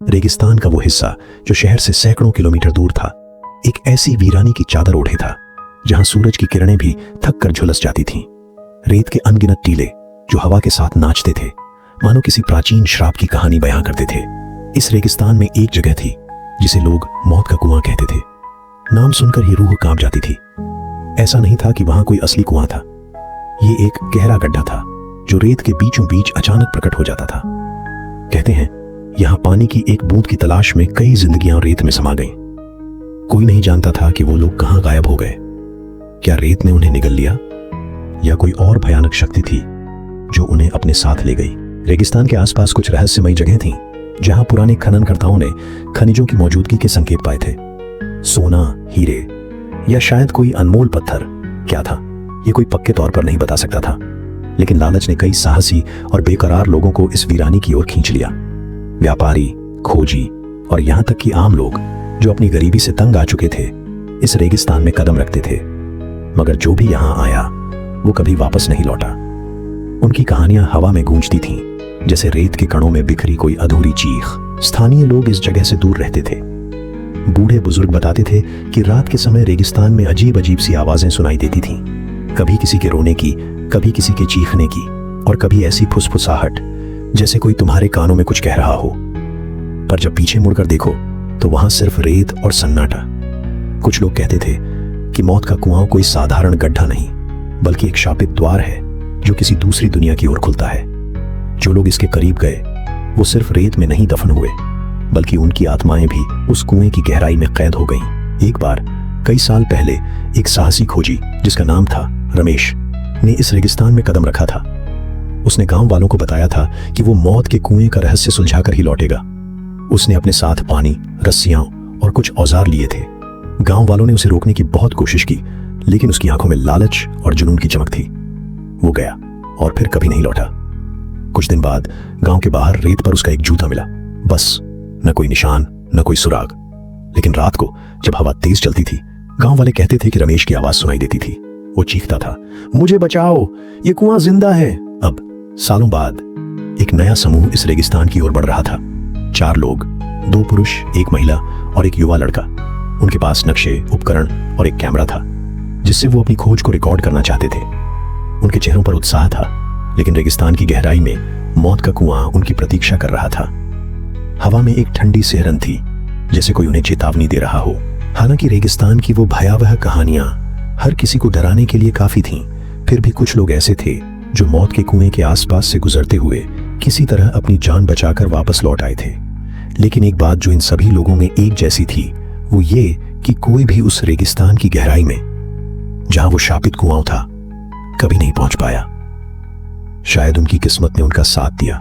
रेगिस्तान का वो हिस्सा जो शहर से सैकड़ों किलोमीटर दूर था, एक ऐसी वीरानी की चादर ओढ़े था जहां सूरज की किरणें भी थक कर झुलस जाती थीं। रेत के अनगिनत टीले जो हवा के साथ नाचते थे, मानो किसी प्राचीन श्राप की कहानी बयां करते थे। इस रेगिस्तान में एक जगह थी जिसे लोग मौत का कुआं कहते थे। नाम सुनकर ही रूह कांप जाती थी। ऐसा नहीं था कि वहां कोई असली कुआं था, ये एक गहरा गड्ढा था जो रेत के बीचों बीच अचानक प्रकट हो जाता था। कहते हैं यहां पानी की एक बूंद की तलाश में कई जिंदगियां रेत में समा गईं। कोई नहीं जानता था कि वो लोग कहां गायब हो गए। क्या रेत ने उन्हें निगल लिया या कोई और भयानक शक्ति थी जो उन्हें अपने साथ ले गई। रेगिस्तान के आसपास कुछ रहस्यमयी जगह थीं जहां पुराने खननकर्ताओं ने खनिजों की मौजूदगी के संकेत पाए थे। सोना, हीरे या शायद कोई अनमोल पत्थर। क्या था ये कोई पक्के तौर पर नहीं बता सकता था, लेकिन लालच ने कई साहसी और बेकरार लोगों को इस वीरानी की ओर खींच लिया। व्यापारी, खोजी और यहां तक कि आम लोग जो अपनी गरीबी से तंग आ चुके थे, इस रेगिस्तान में कदम रखते थे। मगर जो भी यहां आया वो कभी वापस नहीं लौटा। उनकी कहानियां हवा में गूंजती थीं, जैसे रेत के कणों में बिखरी कोई अधूरी चीख। स्थानीय लोग इस जगह से दूर रहते थे। बूढ़े बुजुर्ग बताते थे कि रात के समय रेगिस्तान में अजीब अजीब सी आवाजें सुनाई देती थीं, कभी किसी के रोने की, कभी किसी के चीखने की, और कभी ऐसी फुसफुसाहट जैसे कोई तुम्हारे कानों में कुछ कह रहा हो। पर जब पीछे मुड़कर देखो तो वहां सिर्फ रेत और सन्नाटा। कुछ लोग कहते थे कि मौत का कुआं कोई साधारण गड्ढा नहीं, बल्कि एक शापित द्वार है जो किसी दूसरी दुनिया की ओर खुलता है। जो लोग इसके करीब गए वो सिर्फ रेत में नहीं दफन हुए, बल्कि उनकी आत्माएं भी उस कुएं की गहराई में कैद हो गईं। एक बार कई साल पहले एक साहसी खोजी जिसका नाम था रमेश ने इस रेगिस्तान में कदम रखा था। उसने गांव वालों को बताया था कि वो मौत के कुएं का रहस्य सुलझाकर ही लौटेगा। उसने अपने साथ पानी, रस्सियां और कुछ औजार लिए थे। गांव वालों ने उसे रोकने की बहुत कोशिश की, लेकिन उसकी आंखों में लालच और जुनून की चमक थी। वो गया और फिर कभी नहीं लौटा। कुछ दिन बाद गांव के बाहर रेत पर उसका एक जूता मिला, बस न कोई निशान, न कोई सुराग। लेकिन रात को जब हवा तेज चलती थी, गांव वाले कहते थे कि रमेश की आवाज सुनाई देती थी। वो चीखता था, मुझे बचाओ, ये कुआं जिंदा है। अब सालों बाद एक नया समूह इस रेगिस्तान की ओर बढ़ रहा था। 4 लोग, 2 पुरुष, 1 महिला और एक युवा लड़का। उनके पास नक्शे, उपकरण और एक कैमरा था जिससे वो अपनी खोज को रिकॉर्ड करना चाहते थे। उनके चेहरों पर उत्साह था, लेकिन रेगिस्तान की गहराई में मौत का कुआं उनकी प्रतीक्षा कर रहा था। हवा में एक ठंडी सिहरन थी, जैसे कोई उन्हें चेतावनी दे रहा हो। हालांकि रेगिस्तान की वो भयावह कहानियां हर किसी को डराने के लिए काफी थीं, फिर भी कुछ लोग ऐसे थे जो मौत के कुएं के आसपास से गुजरते हुए किसी तरह अपनी जान बचाकर वापस लौट आए थे। लेकिन एक बात जो इन सभी लोगों में एक जैसी थी, वो ये कि कोई भी उस रेगिस्तान की गहराई में, जहां वो शापित कुआं था, कभी नहीं पहुंच पाया। शायद उनकी किस्मत ने उनका साथ दिया,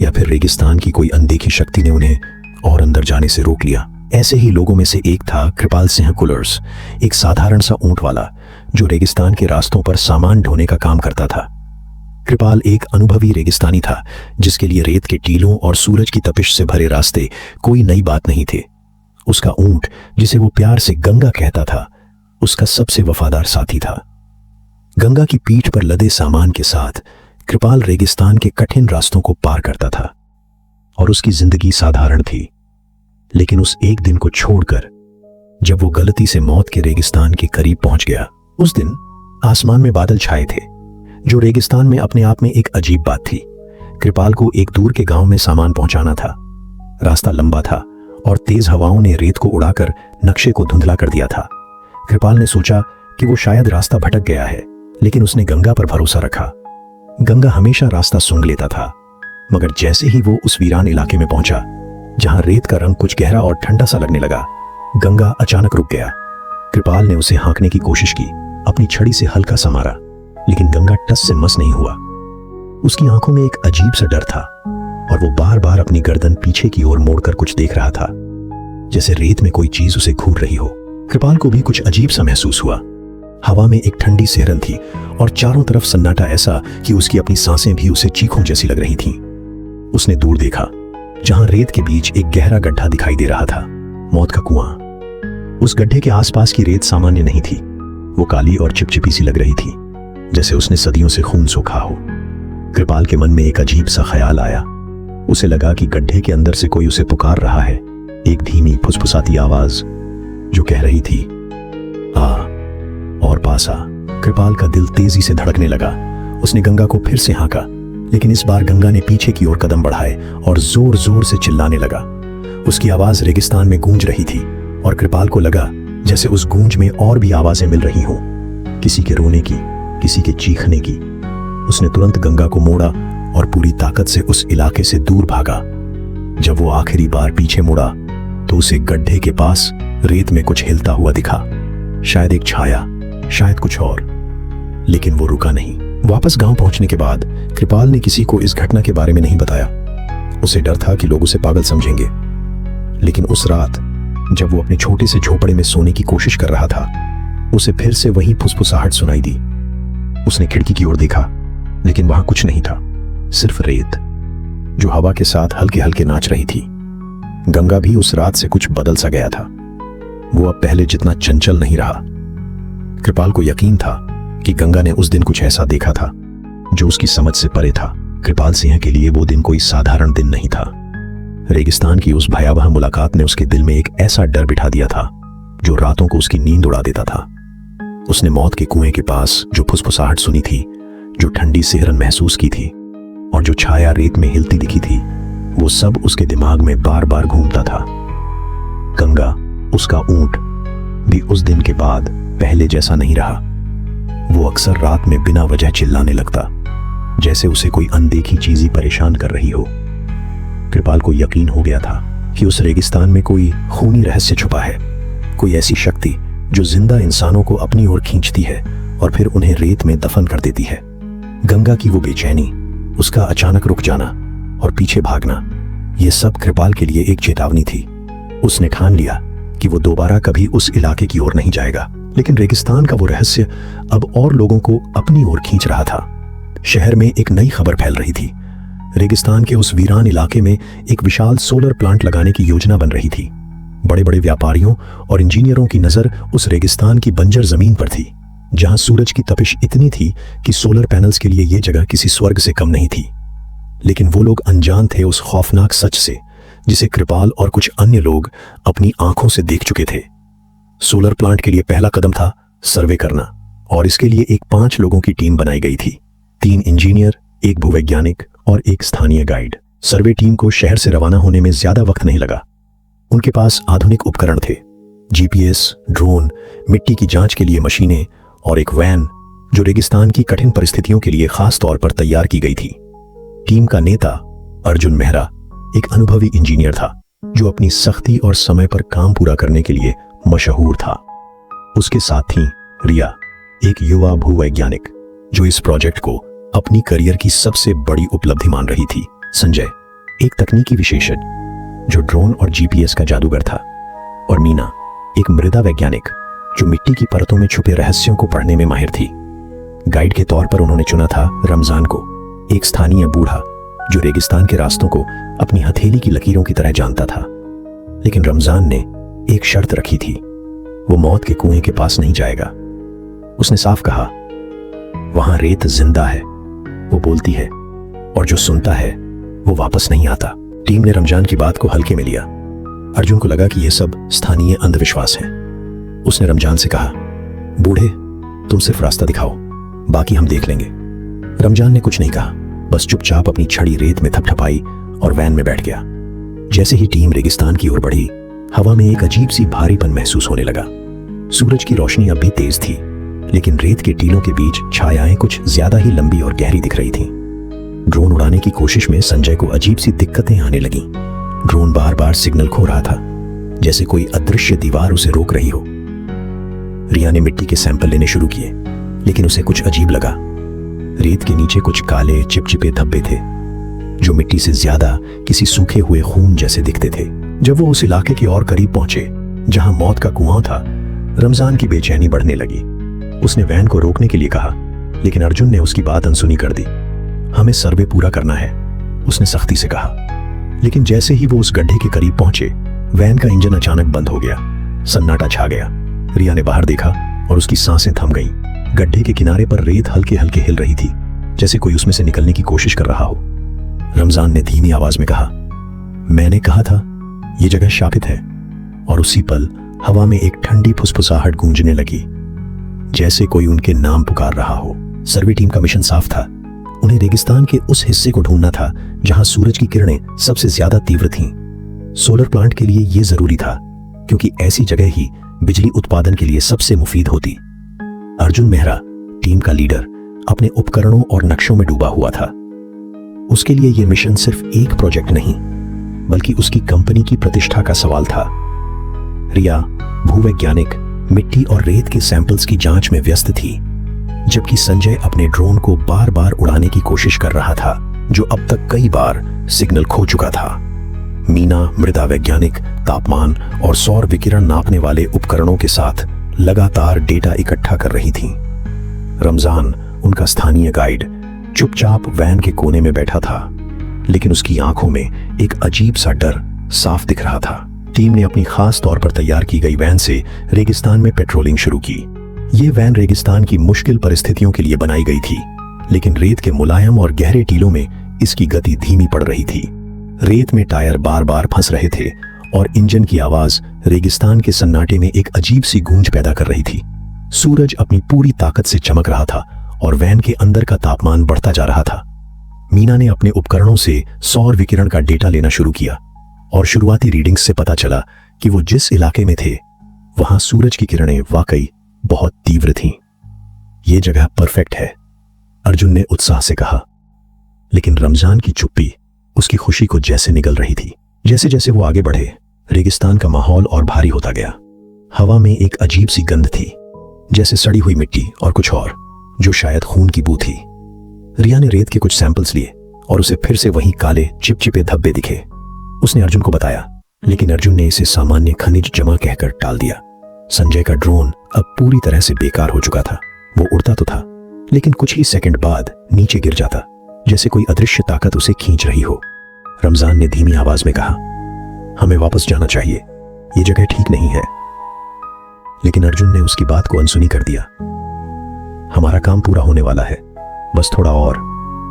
या फिर रेगिस्तान की कोई अनदेखी शक्ति ने उन्हें और अंदर जाने से रोक लिया। ऐसे ही लोगों में से एक था कृपाल सिंह कुलर्स, एक साधारण सा ऊंट वाला जो रेगिस्तान के रास्तों पर सामान ढोने का काम करता था। कृपाल एक अनुभवी रेगिस्तानी था जिसके लिए रेत के टीलों और सूरज की तपिश से भरे रास्ते कोई नई बात नहीं थे। उसका ऊंट, जिसे वो प्यार से गंगा कहता था, उसका सबसे वफादार साथी था। गंगा की पीठ पर लदे सामान के साथ कृपाल रेगिस्तान के कठिन रास्तों को पार करता था, और उसकी जिंदगी साधारण थी। लेकिन उस एक दिन को छोड़कर, जब वो गलती से मौत के रेगिस्तान के करीब पहुंच गया, उस दिन आसमान में बादल छाए थे, जो रेगिस्तान में अपने आप में एक अजीब बात थी। कृपाल को एक दूर के गांव में सामान पहुंचाना था। रास्ता लंबा था और तेज हवाओं ने रेत को उड़ाकर नक्शे को धुंधला कर दिया था। कृपाल ने सोचा कि वो शायद रास्ता भटक गया है, लेकिन उसने गंगा पर भरोसा रखा। गंगा हमेशा रास्ता सूंघ लेता था, मगर जैसे ही वो उस वीरान इलाके में पहुंचा जहां रेत का रंग कुछ गहरा और ठंडा सा लगने लगा, गंगा अचानक रुक गया। कृपाल ने उसे हाँकने की कोशिश की, अपनी छड़ी से हल्का सा मारा, लेकिन गंगा टस से मस नहीं हुआ। उसकी आंखों में एक अजीब सा डर था और वो बार बार अपनी गर्दन पीछे की ओर मोड़कर कुछ देख रहा था, जैसे रेत में कोई चीज उसे घूर रही हो। कृपाल को भी कुछ अजीब सा महसूस हुआ। हवा में एक ठंडी सिहरन थी और चारों तरफ सन्नाटा ऐसा कि उसकी अपनी सांसें भी उसे चीखों जैसी लग रही थीं। उसने दूर देखा, जहां रेत के बीच एक गहरा गड्ढा दिखाई दे रहा था, मौत का कुआं। उस गड्ढे के आसपास की रेत सामान्य नहीं थी, वो काली और चिपचिपी सी लग रही थी, जैसे उसने सदियों से खून सोखा हो। कृपाल के मन में एक अजीब सा ख्याल आया, उसे लगा कि गड्ढे के अंदर से कोई उसे पुकार रहा है, एक धीमी फुसफुसाती आवाज जो कह रही थी, आ और पास आ। कृपाल का दिल तेजी से धड़कने लगा। उसने गंगा को फिर से हाँका, लेकिन इस बार गंगा ने पीछे की ओर कदम बढ़ाए और जोर जोर से चिल्लाने लगा। उसकी आवाज रेगिस्तान में गूंज रही थी और कृपाल को लगा जैसे उस गूंज में और भी आवाजें मिल रही हों, किसी के रोने की, किसी के चीखने की। उसने तुरंत गंगा को मोड़ा और पूरी ताकत से उस इलाके से दूर भागा। जब वो आखिरी बार पीछे मुड़ा तो उसे गड्ढे के पास रेत में कुछ हिलता हुआ दिखा, शायद एक छाया, शायद कुछ और, लेकिन वो रुका नहीं। वापस गांव पहुंचने के बाद कृपाल ने किसी को इस घटना के बारे में नहीं बताया। उसे डर था कि लोग उसे पागल समझेंगे। लेकिन उस रात जब वो अपने छोटे से झोपड़े में सोने की कोशिश कर रहा था, उसे फिर से वही फुसफुसाहट सुनाई दी। उसने खिड़की की ओर देखा, लेकिन वहां कुछ नहीं था, सिर्फ रेत जो हवा के साथ हल्के हल्के नाच रही थी। गंगा भी उस रात से कुछ बदल सा गया था। वो अब पहले जितना चंचल नहीं रहा। कृपाल को यकीन था कि गंगा ने उस दिन कुछ ऐसा देखा था जो उसकी समझ से परे था। कृपाल सिंह के लिए वो दिन कोई साधारण दिन नहीं था। रेगिस्तान की उस भयावह मुलाकात ने उसके दिल में एक ऐसा डर बिठा दिया था जो रातों को उसकी नींद उड़ा देता था। उसने मौत के कुएं के पास जो फुसफुसाहट सुनी थी, जो ठंडी सिहरन महसूस की थी और जो छाया रेत में हिलती दिखी थी, वो सब उसके दिमाग में बार बार घूमता था। गंगा, उसका ऊंट, भी उस दिन के बाद पहले जैसा नहीं रहा। वो अक्सर रात में बिना वजह चिल्लाने लगता, जैसे उसे कोई अनदेखी चीज ही परेशान कर रही हो। कृपाल को यकीन हो गया था कि उस रेगिस्तान में कोई खूनी रहस्य छुपा है, कोई ऐसी शक्ति जो जिंदा इंसानों को अपनी ओर खींचती है और फिर उन्हें रेत में दफन कर देती है। गंगा की वो बेचैनी, उसका अचानक रुक जाना और पीछे भागना, ये सब कृपाल के लिए एक चेतावनी थी। उसने ठान लिया कि वो दोबारा कभी उस इलाके की ओर नहीं जाएगा। लेकिन रेगिस्तान का वो रहस्य अब और लोगों को अपनी ओर खींच रहा था। शहर में एक नई खबर फैल रही थी। रेगिस्तान के उस वीरान इलाके में एक विशाल सोलर प्लांट लगाने की योजना बन रही थी। बड़े बड़े व्यापारियों और इंजीनियरों की नजर उस रेगिस्तान की बंजर जमीन पर थी, जहां सूरज की तपिश इतनी थी कि सोलर पैनल्स के लिए यह जगह किसी स्वर्ग से कम नहीं थी। लेकिन वो लोग अनजान थे उस खौफनाक सच से, जिसे कृपाल और कुछ अन्य लोग अपनी आंखों से देख चुके थे। सोलर प्लांट के लिए पहला कदम था सर्वे करना, और इसके लिए एक 5 लोगों की टीम बनाई गई थी। 3 इंजीनियर, 1 भूवैज्ञानिक और 1 स्थानीय गाइड। सर्वे टीम को शहर से रवाना होने में ज्यादा वक्त नहीं लगा। उनके पास आधुनिक उपकरण थे, जीपीएस, ड्रोन, मिट्टी की जांच के लिए मशीनें और एक वैन जो रेगिस्तान की कठिन परिस्थितियों के लिए खास तौर पर तैयार की गई थी। टीम का नेता अर्जुन मेहरा एक अनुभवी इंजीनियर था जो अपनी सख्ती और समय पर काम पूरा करने के लिए मशहूर था। उसके साथ थी रिया, एक युवा भूवैज्ञानिक जो इस प्रोजेक्ट को अपनी करियर की सबसे बड़ी उपलब्धि मान रही थी। संजय, एक तकनीकी विशेषज्ञ जो ड्रोन और जीपीएस का जादूगर था, और मीना, एक मृदा वैज्ञानिक जो मिट्टी की परतों में छुपे रहस्यों को पढ़ने में माहिर थी। गाइड के तौर पर उन्होंने चुना था रमजान को, एक स्थानीय बूढ़ा जो रेगिस्तान के रास्तों को अपनी हथेली की लकीरों की तरह जानता था। लेकिन रमजान ने एक शर्त रखी थी, वो मौत के कुएं के पास नहीं जाएगा। उसने साफ कहा, वहां रेत जिंदा है, वो बोलती है, और जो सुनता है वो वापस नहीं आता। टीम ने रमजान की बात को हल्के में लिया। अर्जुन को लगा कि यह सब स्थानीय अंधविश्वास है। उसने रमजान से कहा, बूढ़े, तुम सिर्फ रास्ता दिखाओ, बाकी हम देख लेंगे। रमजान ने कुछ नहीं कहा, बस चुपचाप अपनी छड़ी रेत में थपथपाई और वैन में बैठ गया। जैसे ही टीम रेगिस्तान की ओर बढ़ी, हवा में एक अजीब सी भारीपन महसूस होने लगा। सूरज की रोशनी अब भी तेज थी, लेकिन रेत के टीलों के बीच छायाएं कुछ ज्यादा ही लंबी और गहरी दिख रही थीं। ड्रोन उड़ाने की कोशिश में संजय को अजीब सी दिक्कतें आने लगीं। ड्रोन बार बार सिग्नल खो रहा था, जैसे कोई अदृश्य दीवार उसे रोक रही हो। रिया ने मिट्टी के सैंपल लेने शुरू किए, लेकिन उसे कुछ अजीब लगा। रेत के नीचे कुछ काले चिपचिपे धब्बे थे जो मिट्टी से ज्यादा किसी सूखे हुए खून जैसे दिखते थे। जब वो उस इलाके की ओर करीब पहुंचे जहां मौत का कुआं था, रमजान की बेचैनी बढ़ने लगी। उसने वैन को रोकने के लिए कहा, लेकिन अर्जुन ने उसकी बात अनसुनी कर दी। हमें सर्वे पूरा करना है, उसने सख्ती से कहा। लेकिन जैसे ही वो उस गड्ढे के करीब पहुंचे, वैन का इंजन अचानक बंद हो गया। सन्नाटा छा गया। रिया ने बाहर देखा और उसकी सांसें थम गईं। गड्ढे के किनारे पर रेत हल्के हल्के हिल रही थी, जैसे कोई उसमें से निकलने की कोशिश कर रहा हो। रमजान ने धीमी आवाज में कहा, मैंने कहा था यह जगह शापित है। और उसी पल हवा में एक ठंडी फुसफुसाहट गूंजने लगी, जैसे कोई उनके नाम पुकार रहा हो। सर्वे टीम का मिशन साफ था। उन्हें रेगिस्तान के उस हिस्से को ढूंढना था जहां सूरज की किरणें सबसे ज्यादा तीव्र थीं। सोलर प्लांट के लिए यह जरूरी था, क्योंकि ऐसी जगह ही बिजली उत्पादन के लिए सबसे मुफीद होती। अर्जुन मेहरा, टीम का लीडर, अपने उपकरणों और नक्शों में डूबा हुआ था। उसके लिए यह मिशन सिर्फ एक प्रोजेक्ट नहीं, बल्कि उसकी कंपनी की प्रतिष्ठा का सवाल था। रिया, भूवैज्ञानिक, मिट्टी और रेत के सैंपल्स की जांच में व्यस्त थी, जबकि संजय अपने ड्रोन को बार बार उड़ाने की कोशिश कर रहा था, जो अब तक कई बार सिग्नल खो चुका था। मीना, मृदा वैज्ञानिक, तापमान और सौर विकिरण नापने वाले उपकरणों के साथ लगातार डेटा इकट्ठा कर रही थी। रमजान, उनका स्थानीय गाइड, चुपचाप वैन के कोने में बैठा था, लेकिन उसकी आंखों में एक अजीब सा डर साफ दिख रहा था। टीम ने अपनी खास तौर पर तैयार की गई वैन से रेगिस्तान में पेट्रोलिंग शुरू की। यह वैन रेगिस्तान की मुश्किल परिस्थितियों के लिए बनाई गई थी, लेकिन रेत के मुलायम और गहरे टीलों में इसकी गति धीमी पड़ रही थी। रेत में टायर बार बार फंस रहे थे और इंजन की आवाज रेगिस्तान के सन्नाटे में एक अजीब सी गूंज पैदा कर रही थी। सूरज अपनी पूरी ताकत से चमक रहा था और वैन के अंदर का तापमान बढ़ता जा रहा था। मीना ने अपने उपकरणों से सौर विकिरण का डेटा लेना शुरू किया और शुरुआती रीडिंग्स से पता चला कि वो जिस इलाके में थे वहां सूरज की किरणें वाकई बहुत तीव्र थीं। यह जगह परफेक्ट है, अर्जुन ने उत्साह से कहा। लेकिन रमजान की चुप्पी उसकी खुशी को जैसे निगल रही थी। जैसे जैसे वो आगे बढ़े, रेगिस्तान का माहौल और भारी होता गया। हवा में एक अजीब सी गंध थी, जैसे सड़ी हुई मिट्टी और कुछ और, जो शायद खून की बू थी। रिया ने रेत के कुछ सैंपल्स लिए और उसे फिर से वही काले चिपचिपे धब्बे दिखे। उसने अर्जुन को बताया, लेकिन अर्जुन ने इसे सामान्य खनिज जमा कहकर टाल दिया। संजय का ड्रोन अब पूरी तरह से बेकार हो चुका था। वो उड़ता तो था, लेकिन कुछ ही सेकंड बाद नीचे गिर जाता, जैसे कोई अदृश्य ताकत उसे खींच रही हो। रमजान ने धीमी आवाज में कहा, हमें वापस जाना चाहिए, ये जगह ठीक नहीं है। लेकिन अर्जुन ने उसकी बात को अनसुनी कर दिया। हमारा काम पूरा होने वाला है, बस थोड़ा और,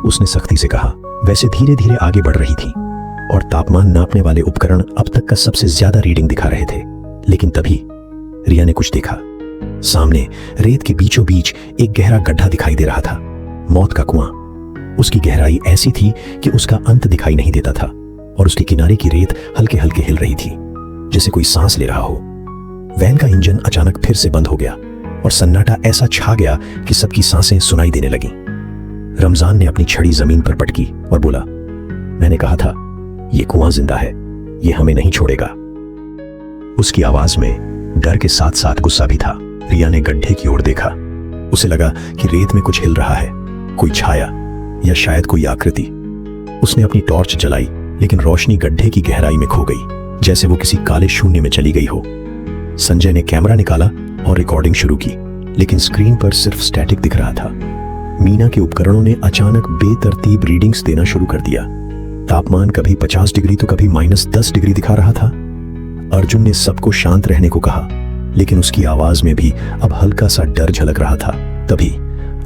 उसने सख्ती से कहा। वैसे धीरे धीरे आगे बढ़ रही थी और तापमान नापने वाले उपकरण अब तक का सबसे ज्यादा रीडिंग दिखा रहे थे। लेकिन तभी रिया ने कुछ देखा। सामने रेत के बीचों बीच एक गहरा गड्ढा दिखाई दे रहा था, मौत का कुआं। उसकी गहराई ऐसी थी कि उसका अंत दिखाई नहीं देता था और उसके किनारे की रेत हल्के हल्के हिल रही थी, जैसे कोई सांस ले रहा हो। वैन का इंजन अचानक फिर से बंद हो गया और सन्नाटा ऐसा छा गया कि सबकी सांसें सुनाई देने लगीं। रमजान ने अपनी छड़ी जमीन पर पटकी और बोला, मैंने कहा था ये कुआं जिंदा है, ये हमें नहीं छोड़ेगा। उसकी आवाज में डर के साथ साथ गुस्सा भी था। रिया ने गड्ढे की ओर देखा। उसे लगा कि रेत में कुछ हिल रहा है, कोई छाया या शायद कोई आकृति। उसने अपनी टॉर्च जलाई, लेकिन रोशनी गड्ढे की गहराई में खो गई, जैसे वो किसी काले शून्य में चली गई हो। संजय ने कैमरा निकाला और रिकॉर्डिंग शुरू की, लेकिन स्क्रीन पर सिर्फ स्टैटिक दिख रहा था। मीना के उपकरणों ने अचानक बेतरतीब रीडिंग्स देना शुरू कर दिया। तापमान कभी 50 डिग्री तो कभी -10 डिग्री दिखा रहा था। अर्जुन ने सबको शांत रहने को कहा, लेकिन उसकी आवाज में भी अब हल्का सा डर झलक रहा था। तभी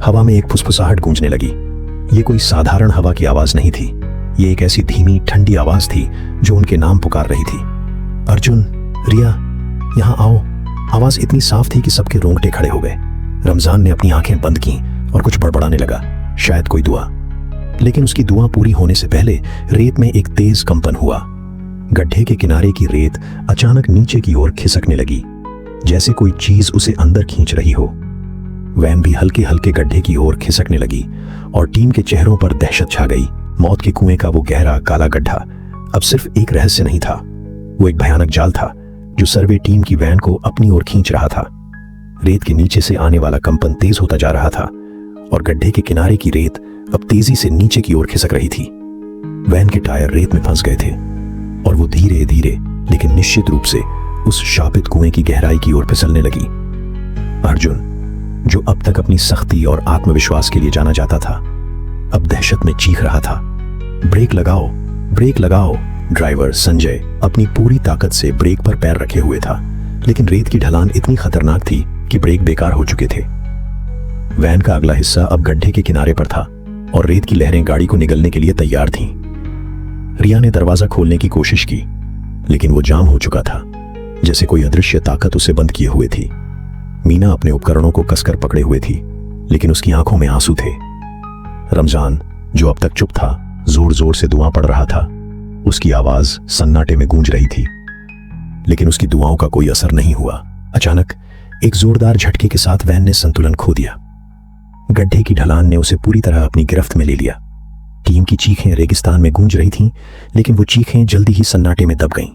हवा में एक फुसफुसाहट गूंजने लगी। ये कोई साधारण हवा की आवाज नहीं थी, ये एक ऐसी धीमी ठंडी आवाज थी जो उनके नाम पुकार रही थी। अर्जुन, रिया, यहां आओ। आवाज इतनी साफ थी कि सबके रोंगटे खड़े हो गए। रमजान ने अपनी आंखें बंद की और कुछ बड़बड़ाने लगा, शायद कोई दुआ। लेकिन उसकी दुआ पूरी होने से पहले रेत में एक तेज कंपन हुआ। गड्ढे के किनारे की रेत अचानक नीचे की ओर खिसकने लगी, जैसे कोई चीज उसे अंदर खींच रही हो। वैन भी हल्के हल्के गड्ढे की ओर खिसकने लगी और टीम के चेहरों पर दहशत छा गई। मौत के कुएं का वो गहरा काला गड्ढा अब सिर्फ एक रहस्य नहीं था, वो एक भयानक जाल था जो सर्वे टीम की वैन को अपनी ओर खींच रहा था। रेत के नीचे से आने वाला कंपन तेज होता जा रहा था और गड्ढे के किनारे की रेत अब तेजी से नीचे की ओर खिसक रही थी। वैन के टायर रेत में फंस गए थे और वो धीरे धीरे लेकिन निश्चित रूप से उस शापित कुएं की गहराई की ओर फिसलने लगी। अर्जुन, जो अब तक अपनी सख्ती और आत्मविश्वास के लिए जाना जाता था, अब दहशत में चीख रहा था, ब्रेक लगाओ, ब्रेक लगाओ। ड्राइवर संजय अपनी पूरी ताकत से ब्रेक पर पैर रखे हुए था, लेकिन रेत की ढलान इतनी खतरनाक थी कि ब्रेक बेकार हो चुके थे। वैन का अगला हिस्सा अब गड्ढे के किनारे पर था और रेत की लहरें गाड़ी को निगलने के लिए तैयार थीं। रिया ने दरवाजा खोलने की कोशिश की, लेकिन वो जाम हो चुका था, जैसे कोई अदृश्य ताकत उसे बंद किए हुए थी। मीना अपने उपकरणों को कसकर पकड़े हुए थी, लेकिन उसकी आंखों में आंसू थे। रमजान, जो अब तक चुप था, जोर जोर से दुआ पढ़ रहा था। उसकी आवाज सन्नाटे में गूंज रही थी, लेकिन उसकी दुआओं का कोई असर नहीं हुआ। अचानक एक जोरदार झटके के साथ वैन ने संतुलन खो दिया। गड्ढे की ढलान ने उसे पूरी तरह अपनी गिरफ्त में ले लिया। टीम की चीखें रेगिस्तान में गूंज रही थीं, लेकिन वो चीखें जल्दी ही सन्नाटे में दब गईं।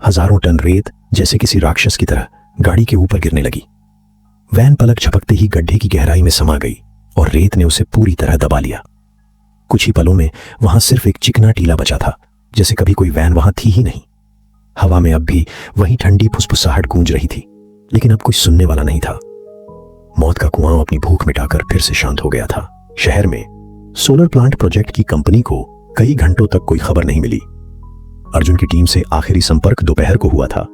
हजारों टन रेत जैसे किसी राक्षस की तरह गाड़ी के ऊपर गिरने लगी। वैन पलक झपकते ही गड्ढे की गहराई में समा गई और रेत ने उसे पूरी तरह दबा लिया। कुछ ही पलों में वहां सिर्फ एक चिकना टीला बचा था, जैसे कभी कोई वैन वहां थी ही नहीं। हवा में अब भी वही ठंडी फुसफुसाहट गूंज रही थी, लेकिन अब कोई सुनने वाला नहीं था। मौत का कुआं अपनी भूख मिटाकर फिर से शांत हो गया था। शहर में सोलर प्लांट प्रोजेक्ट की कंपनी को कई घंटों तक कोई खबर नहीं मिली। अर्जुन की टीम से आखिरी संपर्क दोपहर को हुआ था,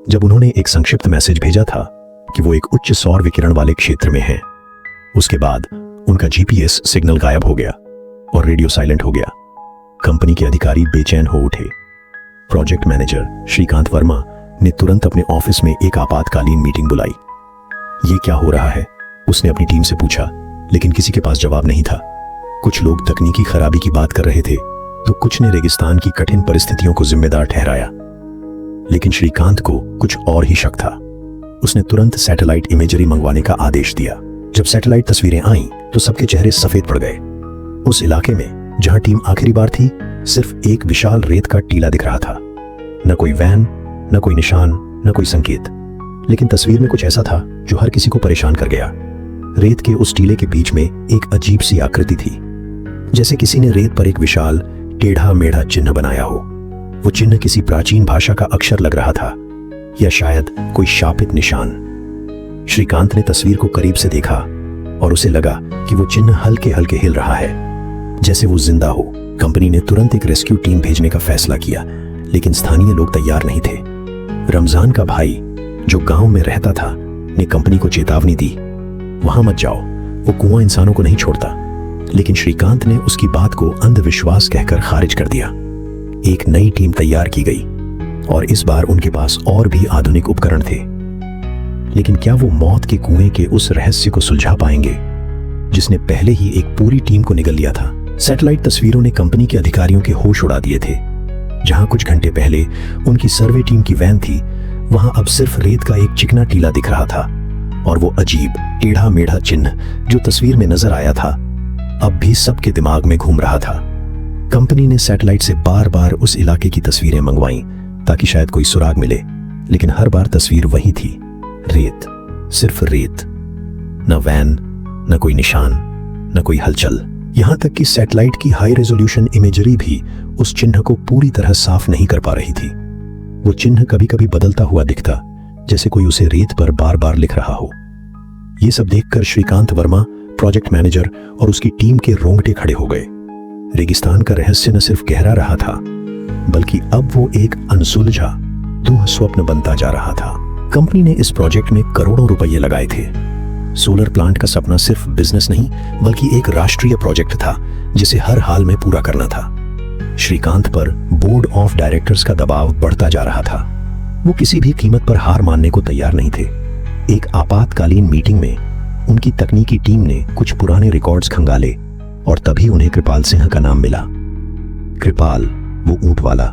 जब उन्होंने एक संक्षिप्त मैसेज भेजा था कि वो एक उच्च सौर विकिरण वाले क्षेत्र में हैं। उसके बाद उनका जीपीएस सिग्नल गायब हो गया और रेडियो साइलेंट हो गया। कंपनी के अधिकारी बेचैन हो उठे। प्रोजेक्ट मैनेजर श्रीकांत वर्मा ने तुरंत अपने ऑफिस में एक आपातकालीन मीटिंग बुलाई। ये क्या हो रहा है, उसने अपनी टीम से पूछा, लेकिन किसी के पास जवाब नहीं था। कुछ लोग तकनीकी खराबी की बात कर रहे थे, तो कुछ ने रेगिस्तान की कठिन परिस्थितियों को जिम्मेदार ठहराया। लेकिन श्रीकांत को कुछ और ही शक था। उसने तुरंत सैटेलाइट इमेजरी मंगवाने का आदेश दिया। जब सैटेलाइट तस्वीरें आईं, तो सबके चेहरे सफेद पड़ गए। उस इलाके में जहां टीम आखिरी बार थी, सिर्फ एक विशाल रेत का टीला दिख रहा था। न कोई वैन, न कोई निशान, न कोई संकेत। लेकिन तस्वीर में कुछ ऐसा था जो हर किसी को परेशान कर गया। रेत के उस टीले के बीच में एक अजीब सी आकृति थी, जैसे किसी ने रेत पर एक विशाल टेढ़ा मेढ़ा चिन्ह बनाया हो। वो चिन्ह किसी प्राचीन भाषा का अक्षर लग रहा था, या शायद कोई शापित निशान। श्रीकांत ने तस्वीर को करीब से देखा और उसे लगा कि वो चिन्ह हल्के हल्के हिल रहा है, जैसे वो जिंदा हो। कंपनी ने तुरंत एक रेस्क्यू टीम भेजने का फैसला किया, लेकिन स्थानीय लोग तैयार नहीं थे। रमजान का भाई, जो गांव में रहता था, ने कंपनी को चेतावनी दी, वहां मत जाओ, वो कुआं इंसानों को नहीं छोड़ता। लेकिन श्रीकांत ने उसकी बात को अंधविश्वास कहकर खारिज कर दिया। एक नई टीम तैयार की गई और इस बार उनके पास और भी आधुनिक उपकरण थे। लेकिन क्या वो मौत के कुएं के उस रहस्य को सुलझा पाएंगे जिसने पहले ही एक पूरी टीम को निगल लिया था? सैटेलाइट तस्वीरों ने कंपनी के अधिकारियों के होश उड़ा दिए थे। जहां कुछ घंटे पहले उनकी सर्वे टीम की वैन थी, वहां अब सिर्फ रेत का एक चिकना टीला दिख रहा था, और वो अजीब टेढ़ा मेढ़ा चिन्ह जो तस्वीर में नजर आया था, अब भी सबके दिमाग में घूम रहा था। कंपनी ने सैटेलाइट से बार बार उस इलाके की तस्वीरें मंगवाई ताकि शायद कोई सुराग मिले, लेकिन हर बार तस्वीर वही थी, रेत, सिर्फ रेत। न वैन, न कोई निशान, न कोई हलचल। यहां तक कि सैटेलाइट की हाई रेजोल्यूशन इमेजरी भी उस चिन्ह को पूरी तरह साफ नहीं कर पा रही थी। वो चिन्ह कभी कभी बदलता हुआ दिखता, जैसे कोई उसे रेत पर बार बार लिख रहा हो। ये सब देखकर श्रीकांत वर्मा, प्रोजेक्ट मैनेजर और उसकी टीम के रोंगटे खड़े हो गए। रेगिस्तान का रहस्य न सिर्फ गहरा रहा था, बल्कि अब वो एक अनसुलझा दुह स्वप्न बनता जा रहा था। कंपनी ने इस प्रोजेक्ट में करोड़ों रुपए लगाए थे। सोलर प्लांट का सपना सिर्फ बिजनेस नहीं, बल्कि एक राष्ट्रीय प्रोजेक्ट था जिसे हर हाल में पूरा करना था। श्रीकांत पर बोर्ड ऑफ डायरेक्टर्स का दबाव बढ़ता जा रहा था। वो किसी भी कीमत पर हार मानने को तैयार नहीं थे। एक आपातकालीन मीटिंग में उनकी तकनीकी टीम ने कुछ पुराने रिकॉर्ड्स खंगाले और तभी उन्हें कृपाल सिंह का नाम मिला। कृपाल, वो ऊंट वाला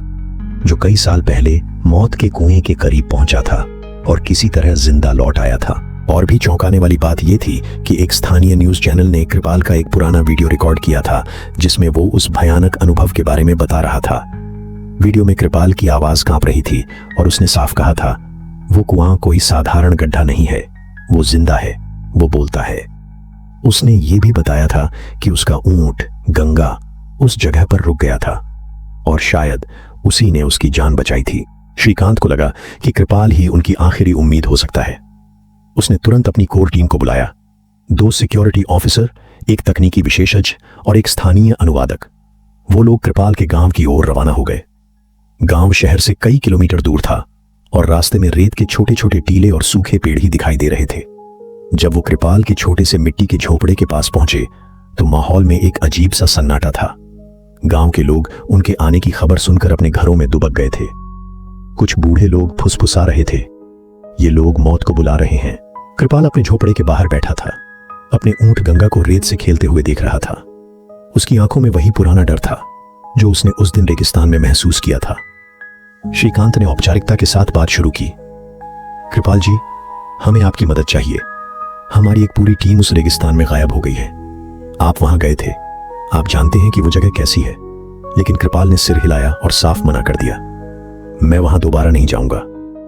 जो कई साल पहले मौत के कुएं के करीब पहुंचा था और किसी तरह जिंदा लौट आया था। और भी चौंकाने वाली बात यह थी कि एक स्थानीय न्यूज चैनल ने कृपाल का एक पुराना वीडियो रिकॉर्ड किया था, जिसमें वो उस भयानक अनुभव के बारे में बता रहा था। वीडियो में कृपाल की आवाज कांप रही थी और उसने साफ कहा था, वो कुआं कोई साधारण गड्ढा नहीं है, वो जिंदा है, वो बोलता है। उसने ये भी बताया था कि उसका ऊंट गंगा उस जगह पर रुक गया था और शायद उसी ने उसकी जान बचाई थी। श्रीकांत को लगा कि कृपाल ही उनकी आखिरी उम्मीद हो सकता है। उसने तुरंत अपनी कोर टीम को बुलाया, 2 सिक्योरिटी ऑफिसर, एक तकनीकी विशेषज्ञ और एक स्थानीय अनुवादक। वो लोग कृपाल के गांव की ओर रवाना हो गए। गांव शहर से कई किलोमीटर दूर था और रास्ते में रेत के छोटे छोटे टीले और सूखे पेड़ ही दिखाई दे रहे थे। जब वो कृपाल के छोटे से मिट्टी के झोपड़े के पास पहुंचे तो माहौल में एक अजीब सा सन्नाटा था। गांव के लोग उनके आने की खबर सुनकर अपने घरों में दुबक गए थे। कुछ बूढ़े लोग फुसफुसा रहे थे, ये लोग मौत को बुला रहे हैं। कृपाल अपने झोपड़े के बाहर बैठा था, अपने ऊंट गंगा को रेत से खेलते हुए देख रहा था। उसकी आंखों में वही पुराना डर था जो उसने उस दिन रेगिस्तान में महसूस किया था। श्रीकांत ने औपचारिकता के साथ बात शुरू की। कृपाल जी, हमें आपकी मदद चाहिए। हमारी एक पूरी टीम उस रेगिस्तान में गायब हो गई है। आप वहां गए थे, आप जानते हैं कि वो जगह कैसी है। लेकिन कृपाल ने सिर हिलाया और साफ मना कर दिया। मैं वहां दोबारा नहीं जाऊंगा।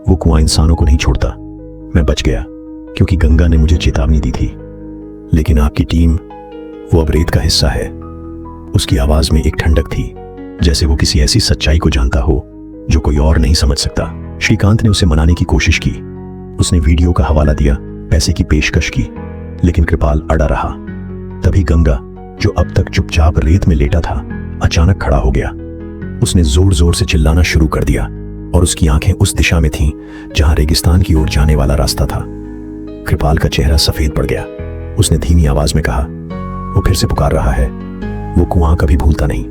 वो कुआं इंसानों को नहीं छोड़ता। मैं बच गया क्योंकि गंगा ने मुझे चेतावनी दी थी। लेकिन आपकी टीम, वो अब रेत का हिस्सा है। उसकी आवाज में एक ठंडक थी, जैसे वो किसी ऐसी सच्चाई को जानता हो जो कोई और नहीं समझ सकता। श्रीकांत ने उसे मनाने की कोशिश की। उसने वीडियो का हवाला दिया, पैसे की पेशकश की, लेकिन कृपाल अड़ा रहा। तभी गंगा, जो अब तक चुपचाप रेत में लेटा था, अचानक खड़ा हो गया। उसने जोर जोर से चिल्लाना शुरू कर दिया और उसकी आंखें उस दिशा में थीं जहां रेगिस्तान की ओर जाने वाला रास्ता था। कृपाल का चेहरा सफेद पड़ गया। उसने धीमी आवाज में कहा, वो फिर से पुकार रहा है, वो कुआं कभी भूलता नहीं।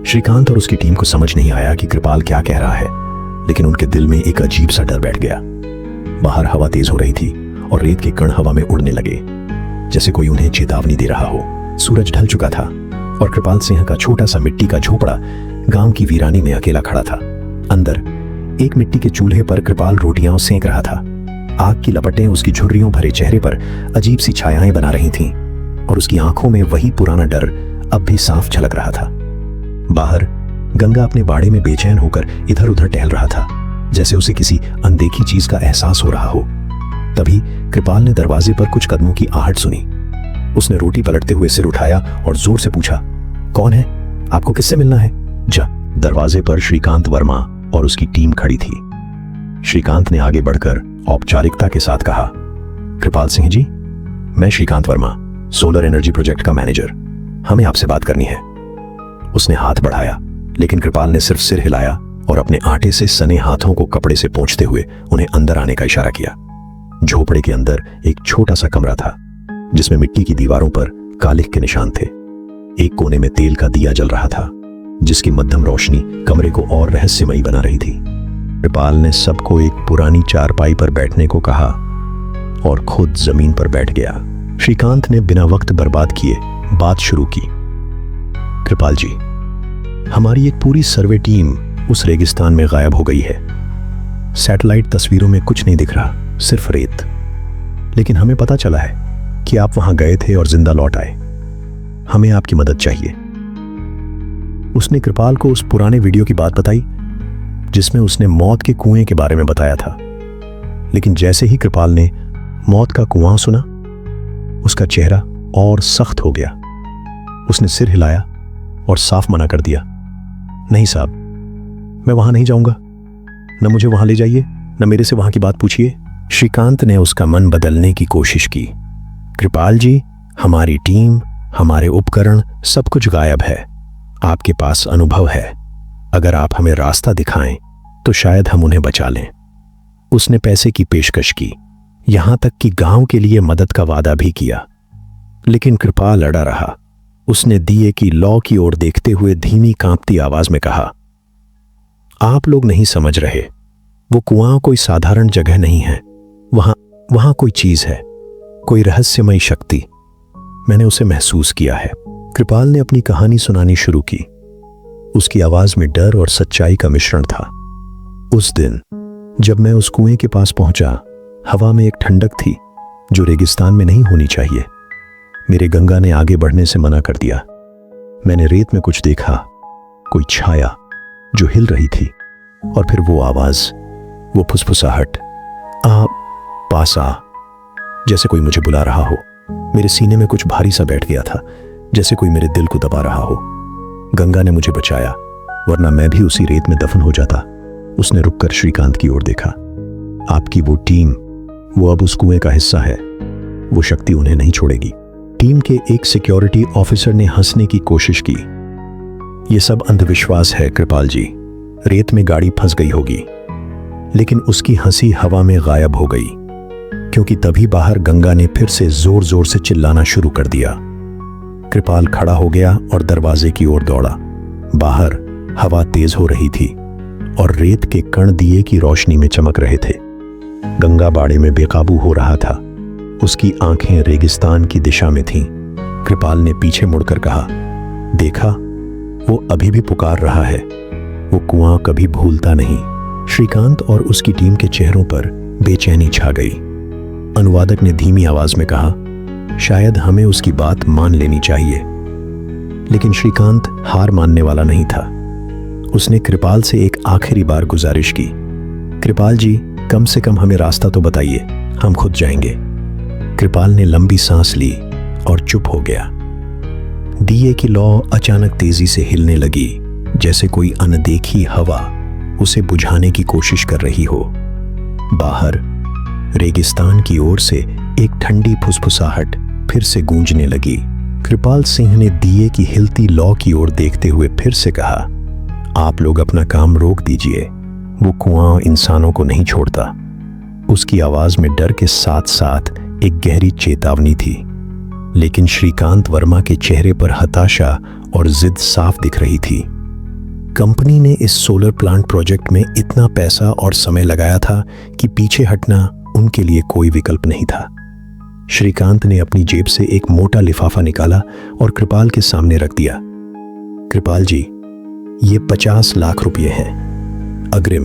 श्रीकांत और उसकी टीम को समझ नहीं आया कि कृपाल क्या कह रहा है, लेकिन उनके दिल में एक अजीब सा डर बैठ गया। बाहर हवा तेज हो रही थी और रेत के कण हवा में उड़ने लगे, जैसे कोई उन्हें चेतावनी दे रहा हो। सूरज ढल चुका था और कृपाल सिंह का छोटा सा मिट्टी का झोपड़ा गांव की वीरानी में अकेला खड़ा था। अंदर एक मिट्टी के चूल्हे पर कृपाल रोटियां सेंक रहा था। आग की लपटें उसकी झुर्रियों भरे चेहरे पर अजीब सी छायाएं बना रही थीं और उसकी आंखों में वही पुराना डर अब भी साफ झलक रहा था। बाहर गंगा अपने बाड़े में बेचैन होकर इधर उधर टहल रहा था, जैसे उसे किसी अनदेखी चीज का एहसास हो रहा हो। तभी कृपाल ने दरवाजे पर कुछ कदमों की आहट सुनी। उसने रोटी पलटते हुए सिर उठाया और जोर से पूछा, कौन है? आपको किससे मिलना है? जा। दरवाजे पर श्रीकांत वर्मा और उसकी टीम खड़ी थी। श्रीकांत ने आगे बढ़कर औपचारिकता के साथ कहा, कृपाल सिंह जी, मैं Shrikant Verma, solar energy project का मैनेजर। हमें आपसे बात करनी है। उसने हाथ बढ़ाया, लेकिन कृपाल ने सिर्फ सिर हिलाया और अपने आटे से सने हाथों को कपड़े से पोंछते हुए उन्हें अंदर आने का इशारा किया। झोपड़े के अंदर एक छोटा सा कमरा था, जिसमें मिट्टी की दीवारों पर कालिख के निशान थे। एक कोने में तेल का दिया जल रहा था, जिसकी मध्यम रोशनी कमरे को और रहस्यमयी बना रही थी। कृपाल ने सबको एक पुरानी चारपाई पर बैठने को कहा और खुद जमीन पर बैठ गया। श्रीकांत ने बिना वक्त बर्बाद किए बात शुरू की। कृपाल जी, हमारी एक पूरी सर्वे टीम उस रेगिस्तान में गायब हो गई है। सैटेलाइट तस्वीरों में कुछ नहीं दिख रहा, सिर्फ रेत। लेकिन हमें पता चला है कि आप वहां गए थे और जिंदा लौट आए। हमें आपकी मदद चाहिए। उसने कृपाल को उस पुराने वीडियो की बात बताई, जिसमें उसने मौत के कुएं के बारे में बताया था। लेकिन जैसे ही कृपाल ने मौत का कुआं सुना, उसका चेहरा और सख्त हो गया। उसने सिर हिलाया और साफ मना कर दिया, नहीं साहब, मैं वहां नहीं जाऊंगा। न मुझे वहां ले जाइए, न मेरे से वहां की बात पूछिए। श्रीकांत ने उसका मन बदलने की कोशिश की। कृपाल जी, हमारी टीम, हमारे उपकरण, सब कुछ गायब है। आपके पास अनुभव है। अगर आप हमें रास्ता दिखाएं तो शायद हम उन्हें बचा लें। उसने पैसे की पेशकश की, यहां तक कि गांव के लिए मदद का वादा भी किया। लेकिन कृपाल अड़ा रहा। उसने दिए की लौ की ओर देखते हुए धीमी कांपती आवाज में कहा, आप लोग नहीं समझ रहे। वो कुआं कोई साधारण जगह नहीं है। वहां कोई चीज है, कोई रहस्यमयी शक्ति। मैंने उसे महसूस किया है। कृपाल ने अपनी कहानी सुनानी शुरू की। उसकी आवाज में डर और सच्चाई का मिश्रण था। उस दिन जब मैं उस कुएं के पास पहुंचा, हवा में एक ठंडक थी जो रेगिस्तान में नहीं होनी चाहिए। मेरे गंगा ने आगे बढ़ने से मना कर दिया। मैंने रेत में कुछ देखा, कोई छाया जो हिल रही थी, और फिर वो आवाज, वो फुसफुसाहट, आप पास आ, जैसे कोई मुझे बुला रहा हो। मेरे सीने में कुछ भारी सा बैठ गया था, जैसे कोई मेरे दिल को दबा रहा हो। गंगा ने मुझे बचाया, वरना मैं भी उसी रेत में दफन हो जाता। उसने रुककर श्रीकांत की ओर देखा। आपकी वो टीम, वो अब उस कुएं का हिस्सा है। वो शक्ति उन्हें नहीं छोड़ेगी। टीम के एक सिक्योरिटी ऑफिसर ने हंसने की कोशिश की। ये सब अंधविश्वास है कृपाल जी, रेत में गाड़ी फंस गई होगी। लेकिन उसकी हंसी हवा में गायब हो गई, क्योंकि तभी बाहर गंगा ने फिर से जोर जोर से चिल्लाना शुरू कर दिया। कृपाल खड़ा हो गया और दरवाजे की ओर दौड़ा। बाहर हवा तेज हो रही थी और रेत के कण दिए की रोशनी में चमक रहे थे। गंगा बाड़े में बेकाबू हो रहा था। उसकी आंखें रेगिस्तान की दिशा में थीं। कृपाल ने पीछे मुड़कर कहा, देखा, वो अभी भी पुकार रहा है। वो कुआं कभी भूलता नहीं। श्रीकांत और उसकी टीम के चेहरों पर बेचैनी छा गई। अनुवादक ने धीमी आवाज में कहा, शायद हमें उसकी बात मान लेनी चाहिए। लेकिन श्रीकांत हार मानने वाला नहीं था। उसने कृपाल से एक आखिरी बार गुजारिश की, कृपाल जी, कम से कम हमें रास्ता तो बताइए, हम खुद जाएंगे। कृपाल ने लंबी सांस ली और चुप हो गया। दिए की लौ अचानक तेजी से हिलने लगी, जैसे कोई अनदेखी हवा उसे बुझाने की कोशिश कर रही हो। बाहर रेगिस्तान की ओर से एक ठंडी फुसफुसाहट फिर से गूंजने लगी। कृपाल सिंह ने दिए की हिलती लौ की ओर देखते हुए फिर से कहा, आप लोग अपना काम रोक दीजिए, वो कुआं इंसानों को नहीं छोड़ता। उसकी आवाज में डर के साथ साथ एक गहरी चेतावनी थी, लेकिन श्रीकांत वर्मा के चेहरे पर हताशा और जिद साफ दिख रही थी। कंपनी ने इस सोलर प्लांट प्रोजेक्ट में इतना पैसा और समय लगाया था कि पीछे हटना उनके लिए कोई विकल्प नहीं था। श्रीकांत ने अपनी जेब से एक मोटा लिफाफा निकाला और कृपाल के सामने रख दिया। कृपाल जी, ये 50 लाख रुपए हैं अग्रिम।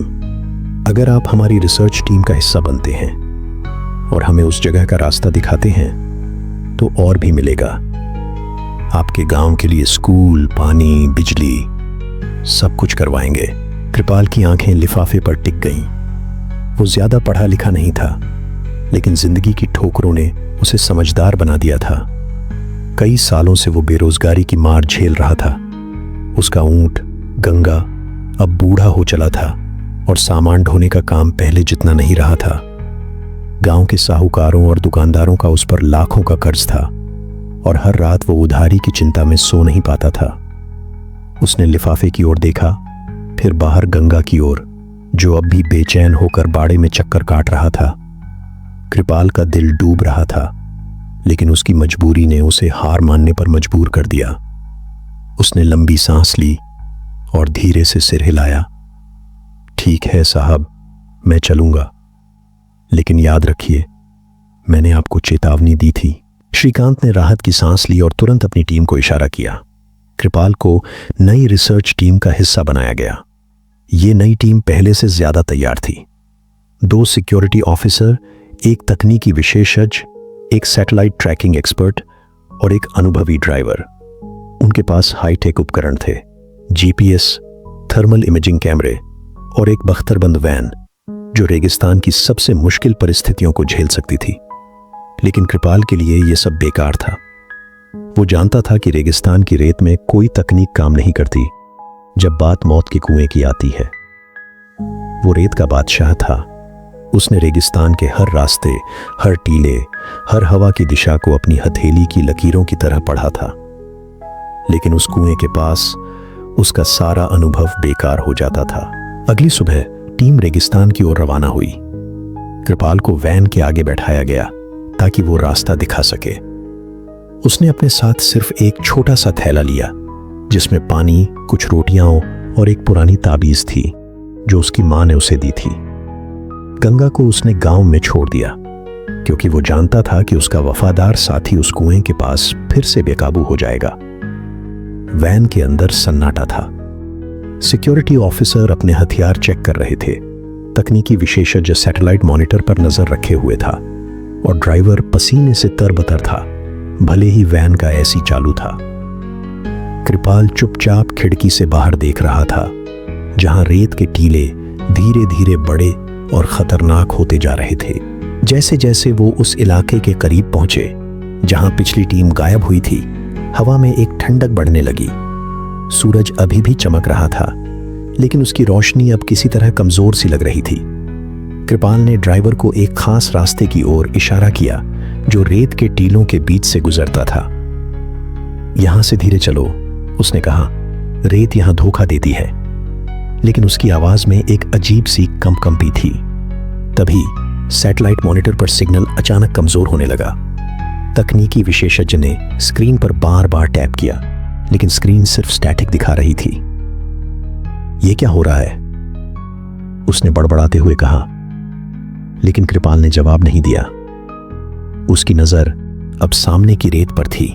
अगर आप हमारी रिसर्च टीम का हिस्सा बनते हैं और हमें उस जगह का रास्ता दिखाते हैं तो और भी मिलेगा। आपके गांव के लिए स्कूल, पानी, बिजली सब कुछ करवाएंगे। कृपाल की आंखें लिफाफे पर टिक गईं। वो ज्यादा पढ़ा लिखा नहीं था, लेकिन जिंदगी की ठोकरों ने उसे समझदार बना दिया था। कई सालों से वो बेरोजगारी की मार झेल रहा था। उसका ऊंट गंगा अब बूढ़ा हो चला था और सामान ढोने का काम पहले जितना नहीं रहा था। गांव के साहूकारों और दुकानदारों का उस पर लाखों का कर्ज था और हर रात वो उधारी की चिंता में सो नहीं पाता था। उसने लिफाफे की ओर देखा, फिर बाहर गंगा की ओर, जो अब भी बेचैन होकर बाड़े में चक्कर काट रहा था। कृपाल का दिल डूब रहा था, लेकिन उसकी मजबूरी ने उसे हार मानने पर मजबूर कर दिया। उसने लंबी सांस ली और धीरे से सिर हिलाया। ठीक है साहब, मैं चलूंगा, लेकिन याद रखिए, मैंने आपको चेतावनी दी थी। श्रीकांत ने राहत की सांस ली और तुरंत अपनी टीम को इशारा किया। कृपाल को नई रिसर्च टीम का हिस्सा बनाया गया। ये नई टीम पहले से ज्यादा तैयार थी। 2 सिक्योरिटी ऑफिसर, एक तकनीकी विशेषज्ञ, एक सैटेलाइट ट्रैकिंग एक्सपर्ट और एक अनुभवी ड्राइवर। उनके पास हाईटेक उपकरण थे, जीपीएस, थर्मल इमेजिंग कैमरे और एक बख्तरबंद वैन जो रेगिस्तान की सबसे मुश्किल परिस्थितियों को झेल सकती थी। लेकिन कृपाल के लिए यह सब बेकार था। वो जानता था कि रेगिस्तान की रेत में कोई तकनीक काम नहीं करती जब बात मौत के कुएं की आती है। वो रेत का बादशाह था। उसने रेगिस्तान के हर रास्ते, हर टीले, हर हवा की दिशा को अपनी हथेली की लकीरों की तरह पढ़ा था। लेकिन उस कुएं के पास उसका सारा अनुभव बेकार हो जाता था। अगली सुबह टीम रेगिस्तान की ओर रवाना हुई। कृपाल को वैन के आगे बैठाया गया ताकि वो रास्ता दिखा सके। उसने अपने साथ सिर्फ एक छोटा सा थैला लिया जिसमें पानी, कुछ रोटियां और एक पुरानी ताबीज थी जो उसकी मां ने उसे दी थी। गंगा को उसने गांव में छोड़ दिया क्योंकि वो जानता था कि उसका वफादार साथी उस कुएं के पास फिर से बेकाबू हो जाएगा। वैन के अंदर सन्नाटा था। सिक्योरिटी ऑफिसर अपने हथियार चेक कर रहे थे। तकनीकी विशेषज्ञ सैटेलाइट मॉनिटर पर नजर रखे हुए था और ड्राइवर पसीने से तरबतर था, भले ही वैन का एसी चालू था। कृपाल चुपचाप खिड़की से बाहर देख रहा था, जहां रेत के टीले धीरे धीरे बड़े और खतरनाक होते जा रहे थे। जैसे जैसे वो उस इलाके के करीब पहुंचे जहां पिछली टीम गायब हुई थी, हवा में एक ठंडक बढ़ने लगी। सूरज अभी भी चमक रहा था, लेकिन उसकी रोशनी अब किसी तरह कमजोर सी लग रही थी। कृपाल ने ड्राइवर को एक खास रास्ते की ओर इशारा किया जो रेत के टीलों के बीच से गुजरता था। यहां से धीरे चलो, उसने कहा। रेत यहां धोखा देती है। लेकिन उसकी आवाज में एक अजीब सी कंपकंपी थी। तभी सैटेलाइट मॉनिटर पर सिग्नल अचानक कमजोर होने लगा। तकनीकी विशेषज्ञ ने स्क्रीन पर बार बार टैप किया, लेकिन स्क्रीन सिर्फ स्टैटिक दिखा रही थी। यह क्या हो रहा है? उसने बड़बड़ाते हुए कहा, लेकिन कृपाल ने जवाब नहीं दिया। उसकी नजर अब सामने की रेत पर थी,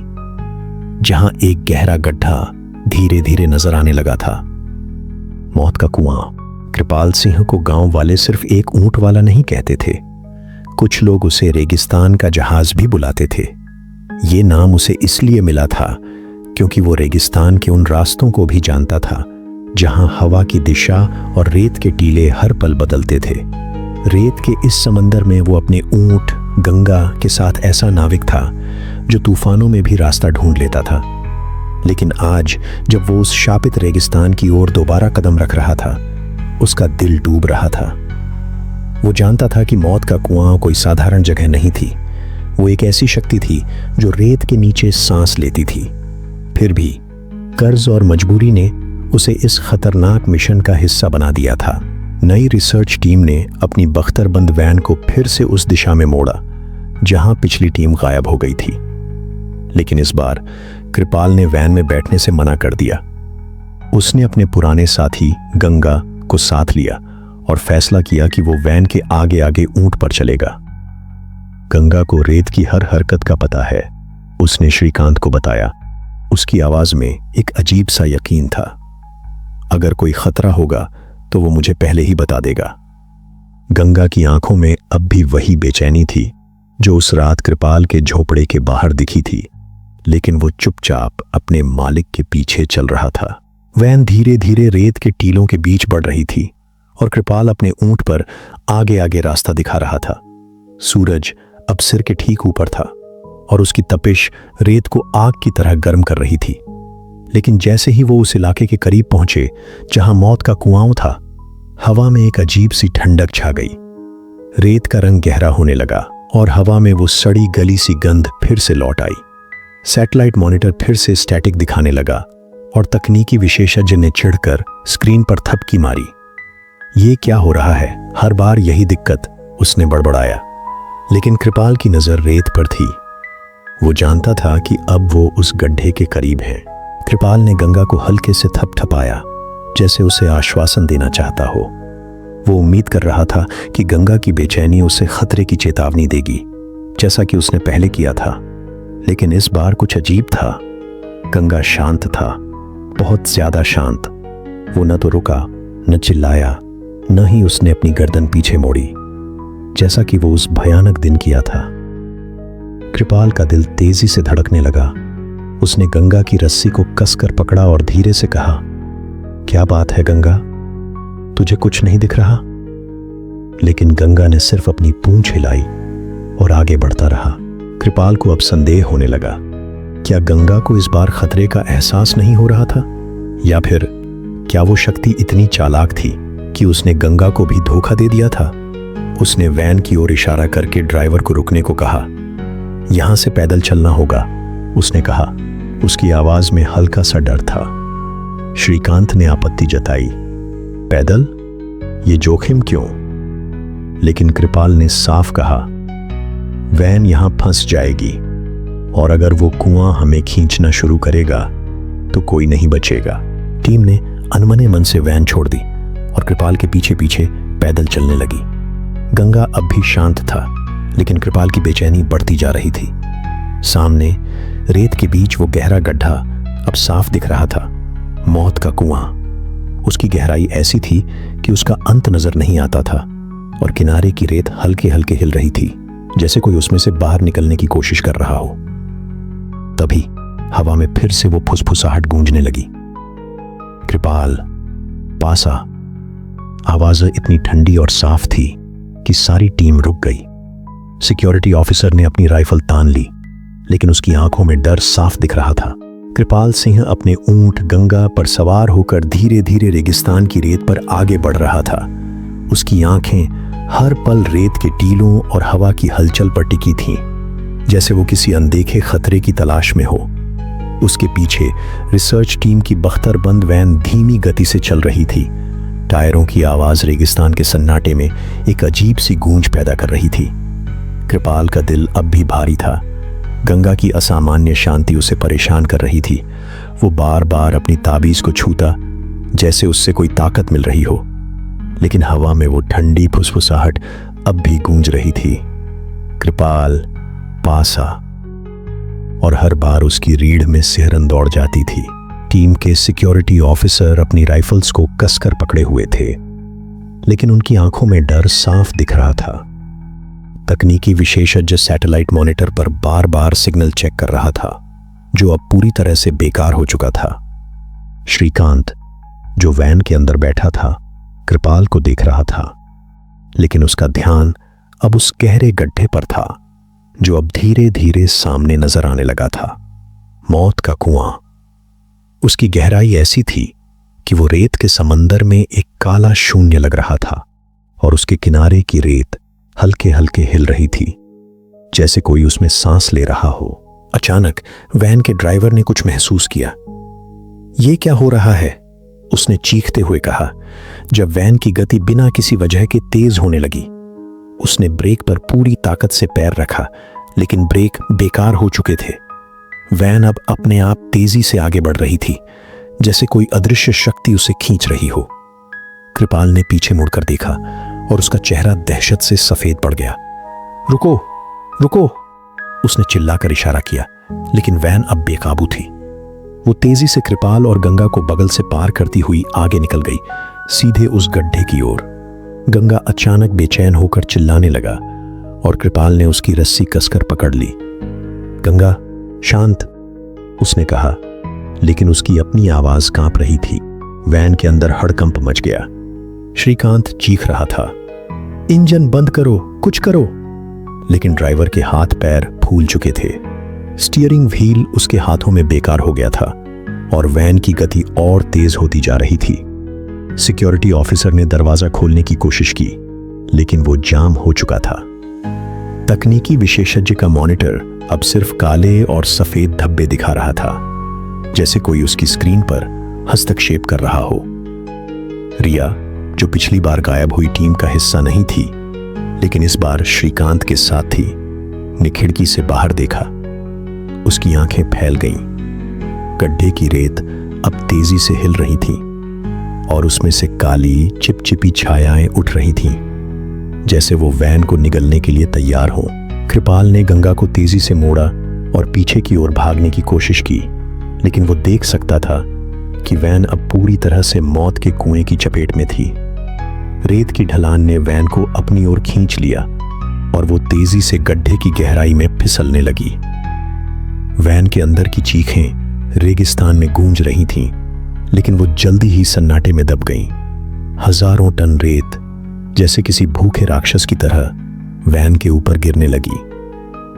जहां एक गहरा गड्ढा धीरे धीरे नजर आने लगा था। मौत का कुआं। कृपाल सिंह को गांव वाले सिर्फ एक ऊंट वाला नहीं कहते थे, कुछ लोग उसे रेगिस्तान का जहाज भी बुलाते थे। ये नाम उसे इसलिए मिला था क्योंकि वो रेगिस्तान के उन रास्तों को भी जानता था जहां हवा की दिशा और रेत के टीले हर पल बदलते थे। रेत के इस समंदर में वो अपने ऊंट गंगा के साथ ऐसा नाविक था जो तूफानों में भी रास्ता ढूंढ लेता था। लेकिन आज जब वो उस शापित रेगिस्तान की ओर दोबारा कदम रख रहा था, उसका दिल डूब रहा था। वो जानता था कि मौत का कुआं कोई साधारण जगह नहीं थी। वो एक ऐसी शक्ति थी जो रेत के नीचे सांस लेती थी। फिर भी कर्ज और मजबूरी ने उसे इस खतरनाक मिशन का हिस्सा बना दिया था। नई रिसर्च टीम ने अपनी बख्तरबंद वैन को फिर से उस दिशा में मोड़ा जहां पिछली टीम गायब हो गई थी। लेकिन इस बार कृपाल ने वैन में बैठने से मना कर दिया। उसने अपने पुराने साथी गंगा को साथ लिया और फैसला किया कि वो वैन के आगे आगे ऊंट पर चलेगा। गंगा को रेत की हर हरकत का पता है, उसने श्रीकांत को बताया। उसकी आवाज में एक अजीब सा यकीन था। अगर कोई खतरा होगा तो वो मुझे पहले ही बता देगा। गंगा की आंखों में अब भी वही बेचैनी थी जो उस रात कृपाल के झोपड़े के बाहर दिखी थी, लेकिन वो चुपचाप अपने मालिक के पीछे चल रहा था। वैन धीरे धीरे रेत के टीलों के बीच बढ़ रही थी और कृपाल अपने ऊंट पर आगे आगे रास्ता दिखा रहा था। सूरज अब सिर के ठीक ऊपर था और उसकी तपिश रेत को आग की तरह गर्म कर रही थी। लेकिन जैसे ही वो उस इलाके के करीब पहुंचे जहां मौत का कुआं था, हवा में एक अजीब सी ठंडक छा गई। रेत का रंग गहरा होने लगा और हवा में वो सड़ी गली सी गंध फिर से लौट आई। सैटेलाइट मॉनिटर फिर से स्टैटिक दिखाने लगा और तकनीकी विशेषज्ञ ने चिढ़कर स्क्रीन पर थपकी मारी। ये क्या हो रहा है? हर बार यही दिक्कत, उसने बड़बड़ाया। लेकिन कृपाल की नजर रेत पर थी। वो जानता था कि अब वो उस गड्ढे के करीब है। कृपाल ने गंगा को हल्के से थपथपाया, जैसे उसे आश्वासन देना चाहता हो। वो उम्मीद कर रहा था कि गंगा की बेचैनी उसे खतरे की चेतावनी देगी, जैसा कि उसने पहले किया था। लेकिन इस बार कुछ अजीब था। गंगा शांत था, बहुत ज्यादा शांत। वो न तो रुका, न चिल्लाया, न ही उसने अपनी गर्दन पीछे मोड़ी, जैसा कि वो उस भयानक दिन किया था। कृपाल का दिल तेजी से धड़कने लगा। उसने गंगा की रस्सी को कसकर पकड़ा और धीरे से कहा, क्या बात है गंगा, तुझे कुछ नहीं दिख रहा? लेकिन गंगा ने सिर्फ अपनी पूंछ हिलाई और आगे बढ़ता रहा। कृपाल को अब संदेह होने लगा। क्या गंगा को इस बार खतरे का एहसास नहीं हो रहा था, या फिर क्या वो शक्ति इतनी चालाक थी कि उसने गंगा को भी धोखा दे दिया था? उसने वैन की ओर इशारा करके ड्राइवर को रुकने को कहा। यहां से पैदल चलना होगा, उसने कहा। उसकी आवाज में हल्का सा डर था। श्रीकांत ने आपत्ति जताई। पैदल? ये जोखिम क्यों? लेकिन कृपाल ने साफ कहा, वैन यहां फंस जाएगी और अगर वो कुआं हमें खींचना शुरू करेगा तो कोई नहीं बचेगा। टीम ने अनमने मन से वैन छोड़ दी और कृपाल के पीछे पीछे पैदल चलने लगी। गंगा अब भी शांत था, लेकिन कृपाल की बेचैनी बढ़ती जा रही थी। सामने रेत के बीच वो गहरा गड्ढा अब साफ दिख रहा था, मौत का कुआं। उसकी गहराई ऐसी थी कि उसका अंत नजर नहीं आता था और किनारे की रेत हल्के हल्के हिल रही थी, जैसे कोई उसमें से बाहर निकलने की कोशिश कर रहा हो। तभी हवा में फिर से वो फुसफुसाहट गूंजने लगी। कृपाल, पास आ। आवाज इतनी ठंडी और साफ थी कि सारी टीम रुक गई। सिक्योरिटी ऑफिसर ने अपनी राइफल तान ली, लेकिन उसकी आंखों में डर साफ दिख रहा था। कृपाल सिंह अपने ऊंट गंगा पर सवार होकर धीरे धीरे रेगिस्तान की रेत पर आगे बढ़ रहा था। उसकी आंखें हर पल रेत के टीलों और हवा की हलचल पर टिकी थीं, जैसे वो किसी अनदेखे खतरे की तलाश में हो। उसके पीछे रिसर्च टीम की बख्तरबंद वैन धीमी गति से चल रही थी। टायरों की आवाज रेगिस्तान के सन्नाटे में एक अजीब सी गूंज पैदा कर रही थी। कृपाल का दिल अब भी भारी था, गंगा की असामान्य शांति उसे परेशान कर रही थी। वो बार बार अपनी ताबीज को छूता, जैसे उससे कोई ताकत मिल रही हो, लेकिन हवा में वो ठंडी फुसफुसाहट अब भी गूंज रही थी। कृपाल पास आ, और हर बार उसकी रीढ़ में सिहरन दौड़ जाती थी। टीम के सिक्योरिटी ऑफिसर अपनी राइफल्स को कसकर पकड़े हुए थे, लेकिन उनकी आंखों में डर साफ दिख रहा था। तकनीकी विशेषज्ञ सैटेलाइट मॉनिटर पर बार बार सिग्नल चेक कर रहा था, जो अब पूरी तरह से बेकार हो चुका था। श्रीकांत, जो वैन के अंदर बैठा था, कृपाल को देख रहा था, लेकिन उसका ध्यान अब उस गहरे गड्ढे पर था जो अब धीरे धीरे सामने नजर आने लगा था। मौत का कुआं। उसकी गहराई ऐसी थी कि वो रेत के समंदर में एक काला शून्य लग रहा था, और उसके किनारे की रेत हल्के हल्के हिल रही थी, जैसे कोई उसमें सांस ले रहा हो। अचानक वैन के ड्राइवर ने कुछ महसूस किया। ये क्या हो रहा है? उसने चीखते हुए कहा, जब वैन की गति बिना किसी वजह के तेज होने लगी। उसने ब्रेक पर पूरी ताकत से पैर रखा, लेकिन ब्रेक बेकार हो चुके थे। वैन अब अपने आप तेजी से आगे बढ़ रही थी, जैसे कोई अदृश्य शक्ति उसे खींच रही हो। कृपाल ने पीछे मुड़कर देखा और उसका चेहरा दहशत से सफेद पड़ गया। रुको, रुको, उसने चिल्लाकर इशारा किया, लेकिन वैन अब बेकाबू थी। वो तेजी से कृपाल और गंगा को बगल से पार करती हुई आगे निकल गई, सीधे उस गड्ढे की ओर। गंगा अचानक बेचैन होकर चिल्लाने लगा और कृपाल ने उसकी रस्सी कसकर पकड़ ली। गंगा, शांत, उसने कहा, लेकिन उसकी अपनी आवाज कांप रही थी। वैन के अंदर हड़कंप मच गया। श्रीकांत चीख रहा था, इंजन बंद करो, कुछ करो, लेकिन ड्राइवर के हाथ पैर फूल चुके थे। स्टीयरिंग व्हील उसके हाथों में बेकार हो गया था और वैन की गति और तेज होती जा रही थी। सिक्योरिटी ऑफिसर ने दरवाजा खोलने की कोशिश की, लेकिन वो जाम हो चुका था। तकनीकी विशेषज्ञ का मॉनिटर अब सिर्फ काले और सफेद धब्बे दिखा रहा था, जैसे कोई उसकी स्क्रीन पर हस्तक्षेप कर रहा हो। रिया, जो पिछली बार गायब हुई टीम का हिस्सा नहीं थी, लेकिन इस बार श्रीकांत के साथ थी, ने खिड़की से बाहर देखा। उसकी आंखें फैल गईं। गड्ढे की रेत अब तेजी से हिल रही थी और उसमें से काली चिपचिपी छायाएं उठ रही थीं, जैसे वो वैन को निगलने के लिए तैयार हो। कृपाल ने गंगा को तेजी से मोड़ा और पीछे की ओर भागने की कोशिश की, लेकिन वो देख सकता था कि वैन अब पूरी तरह से मौत के कुएं की चपेट में थी। रेत की ढलान ने वैन को अपनी ओर खींच लिया और वो तेजी से गड्ढे की गहराई में फिसलने लगी। वैन के अंदर की चीखें रेगिस्तान में गूंज रही थीं, लेकिन वो जल्दी ही सन्नाटे में दब गईं। हजारों टन रेत जैसे किसी भूखे राक्षस की तरह वैन के ऊपर गिरने लगी।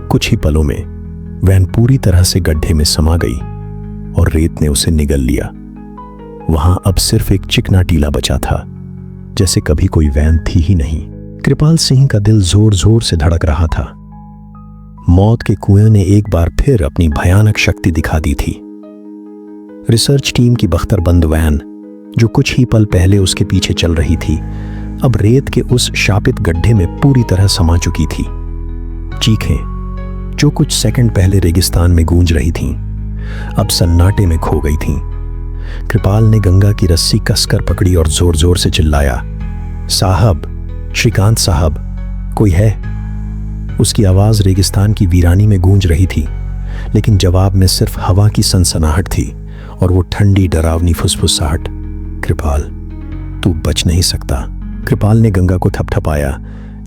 कुछ ही पलों में वैन पूरी तरह से गड्ढे में समा गई और रेत ने उसे निगल लिया। वहां अब सिर्फ एक चिकना टीला बचा था, जैसे कभी कोई वैन थी ही नहीं। कृपाल सिंह का दिल जोर जोर से धड़क रहा था। मौत के कुएं ने एक बार फिर अपनी भयानक शक्ति दिखा दी थी। रिसर्च टीम की बख्तरबंद वैन, जो कुछ ही पल पहले उसके पीछे चल रही थी, अब रेत के उस शापित गड्ढे में पूरी तरह समा चुकी थी। चीखें, जो कुछ सेकंड पहले रेगिस्तान में गूंज रही थीं, अब सन्नाटे में खो गई थीं। कृपाल ने गंगा की रस्सी कसकर पकड़ी और जोर जोर से चिल्लाया, साहब, श्रीकांत साहब, कोई है? उसकी आवाज रेगिस्तान की वीरानी में गूंज रही थी, लेकिन जवाब में सिर्फ हवा की सनसनाहट थी और वो ठंडी डरावनी फुसफुसाहट। कृपाल, तू बच नहीं सकता। कृपाल ने गंगा को थपथपाया,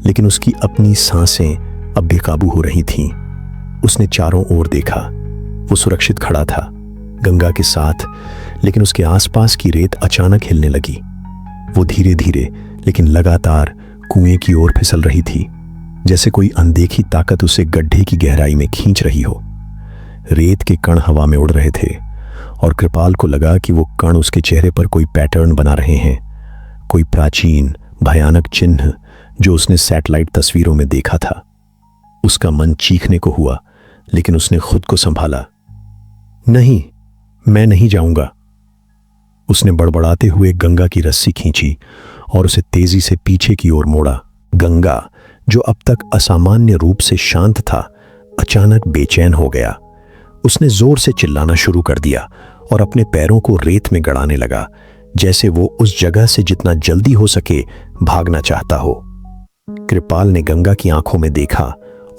लेकिन उसकी अपनी सांसें अब बेकाबू हो रही थीं। उसने चारों ओर देखा। वो सुरक्षित खड़ा था गंगा के साथ, लेकिन उसके आसपास की रेत अचानक हिलने लगी। वो धीरे धीरे लेकिन लगातार कुएं की ओर फिसल रही थी, जैसे कोई अनदेखी ताकत उसे गड्ढे की गहराई में खींच रही हो। रेत के कण हवा में उड़ रहे थे और कृपाल को लगा कि वो कण उसके चेहरे पर कोई पैटर्न बना रहे हैं, कोई प्राचीन भयानक चिन्ह जो उसने सैटेलाइट तस्वीरों में देखा था। उसका मन चीखने को हुआ, लेकिन उसने खुद को संभाला। नहीं, मैं नहीं जाऊंगा। उसने बड़बड़ाते हुए गंगा की रस्सी खींची और उसे तेजी से पीछे की ओर मोड़ा। गंगा, जो अब तक असामान्य रूप से शांत था, अचानक बेचैन हो गया। उसने जोर से चिल्लाना शुरू कर दिया और अपने पैरों को रेत में गड़ाने लगा, जैसे वो उस जगह से जितना जल्दी हो सके भागना चाहता हो। कृपाल ने गंगा की आंखों में देखा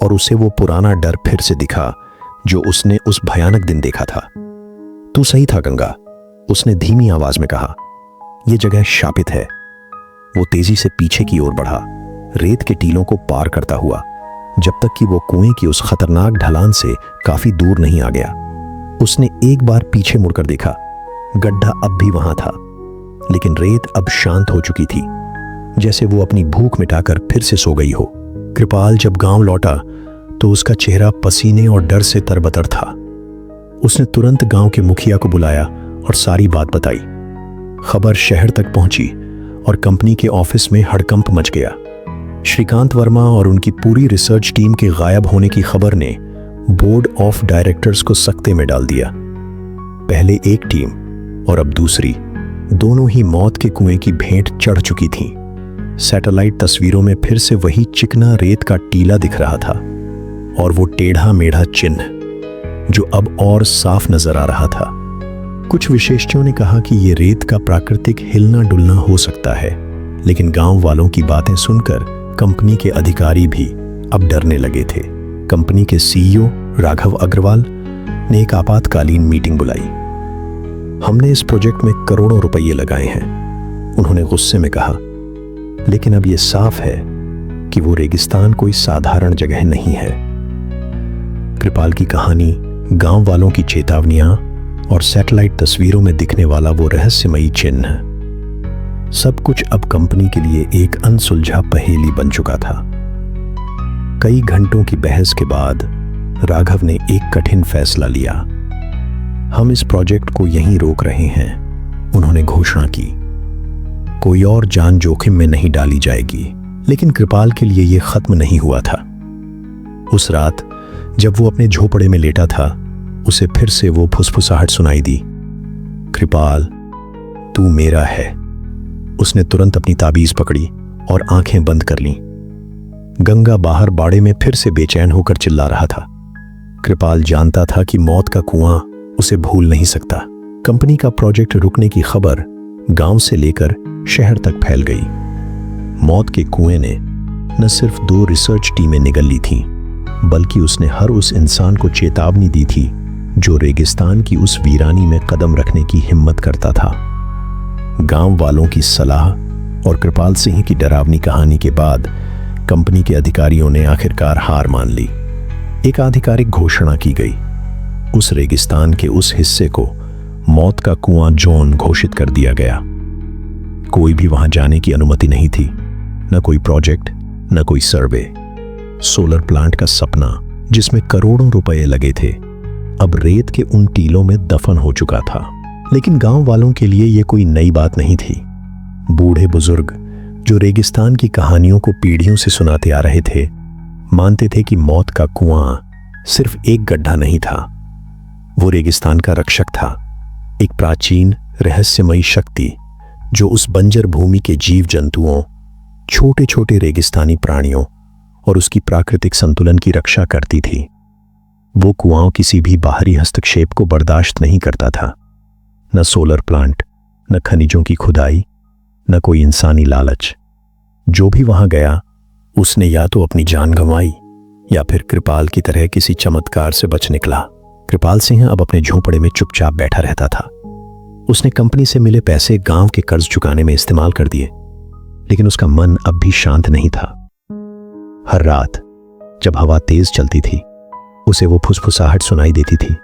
और उसे वो पुराना डर फिर से दिखा जो उसने उस भयानक दिन देखा था। तू सही था गंगा, उसने धीमी आवाज में कहा। यह जगह शापित है। वो तेजी से पीछे की ओर बढ़ा, रेत के टीलों को पार करता हुआ, जब तक कि वो कुएं की उस खतरनाक ढलान से काफी दूर नहीं आ गया। उसने एक बार पीछे मुड़कर देखा। गड्ढा अब भी वहां था, लेकिन रेत अब शांत हो चुकी थी, जैसे वो अपनी भूख मिटाकर फिर से सो गई हो। कृपाल जब गांव लौटा तो उसका चेहरा पसीने और डर से तरबतर था। उसने तुरंत गांव के मुखिया को बुलाया और सारी बात बताई। खबर शहर तक पहुंची और कंपनी के ऑफिस में हड़कंप मच गया। श्रीकांत वर्मा और उनकी पूरी रिसर्च टीम के गायब होने की खबर ने बोर्ड ऑफ डायरेक्टर्स को सकते में डाल दिया। पहले एक टीम और अब दूसरी, दोनों ही मौत के कुएं की भेंट चढ़ चुकी थीं। सैटेलाइट तस्वीरों में फिर से वही चिकना रेत का टीला दिख रहा था और वो टेढ़ा मेढ़ा चिन्ह जो अब और साफ नजर आ रहा था। कुछ विशेषज्ञों ने कहा कि ये रेत का प्राकृतिक हिलना डुलना हो सकता है, लेकिन गांव वालों की बातें सुनकर कंपनी के अधिकारी भी अब डरने लगे थे। कंपनी के सीईओ राघव अग्रवाल ने एक आपातकालीन मीटिंग बुलाई। हमने इस प्रोजेक्ट में करोड़ों रुपए लगाए हैं, उन्होंने गुस्से में कहा, लेकिन अब यह साफ है कि वो रेगिस्तान कोई साधारण जगह नहीं है। कृपाल की कहानी, गांव वालों की चेतावनियां और सैटेलाइट तस्वीरों में दिखने वाला वो रहस्यमयी चिन्ह, सब कुछ अब कंपनी के लिए एक अनसुलझा पहेली बन चुका था। कई घंटों की बहस के बाद राघव ने एक कठिन फैसला लिया। हम इस प्रोजेक्ट को यहीं रोक रहे हैं, उन्होंने घोषणा की। कोई और जान जोखिम में नहीं डाली जाएगी। लेकिन कृपाल के लिए यह खत्म नहीं हुआ था। उस रात जब वो अपने झोपड़े में लेटा था, उसे फिर से वो फुसफुसाहट सुनाई दी। कृपाल, तू मेरा है। उसने तुरंत अपनी ताबीज पकड़ी और आंखें बंद कर लीं। गंगा बाहर बाड़े में फिर से बेचैन होकर चिल्ला रहा था। कृपाल जानता था कि मौत का कुआं उसे भूल नहीं सकता। कंपनी का प्रोजेक्ट रुकने की खबर गांव से लेकर शहर तक फैल गई। मौत के कुएं ने न सिर्फ 2 रिसर्च टीमें निगल ली थीं, बल्कि उसने हर उस इंसान को चेतावनी दी थी जो रेगिस्तान की उस वीरानी में कदम रखने की हिम्मत करता था। गांव वालों की सलाह और कृपाल सिंह की डरावनी कहानी के बाद कंपनी के अधिकारियों ने आखिरकार हार मान ली। एक आधिकारिक घोषणा की गई। उस रेगिस्तान के उस हिस्से को मौत का कुआं जोन घोषित कर दिया गया। कोई भी वहां जाने की अनुमति नहीं थी, न कोई प्रोजेक्ट, न कोई सर्वे। सोलर प्लांट का सपना, जिसमें करोड़ों रुपए लगे थे, अब रेत के उन टीलों में दफन हो चुका था। लेकिन गांव वालों के लिए यह कोई नई बात नहीं थी। बूढ़े बुजुर्ग जो रेगिस्तान की कहानियों को पीढ़ियों से सुनाते आ रहे थे, मानते थे कि मौत का कुआं सिर्फ एक गड्ढा नहीं था, वो रेगिस्तान का रक्षक था। एक प्राचीन रहस्यमयी शक्ति जो उस बंजर भूमि के जीव जंतुओं, छोटे छोटे रेगिस्तानी प्राणियों और उसकी प्राकृतिक संतुलन की रक्षा करती थी। वो कुआं किसी भी बाहरी हस्तक्षेप को बर्दाश्त नहीं करता था। न सोलर प्लांट, न खनिजों की खुदाई, न कोई इंसानी लालच। जो भी वहां गया, उसने या तो अपनी जान गंवाई या फिर कृपाल की तरह किसी चमत्कार से बच निकला। कृपाल सिंह अब अपने झोंपड़े में चुपचाप बैठा रहता था। उसने कंपनी से मिले पैसे गांव के कर्ज चुकाने में इस्तेमाल कर दिए, लेकिन उसका मन अब भी शांत नहीं था। हर रात जब हवा तेज चलती थी, उसे वो फुसफुसाहट सुनाई देती थी,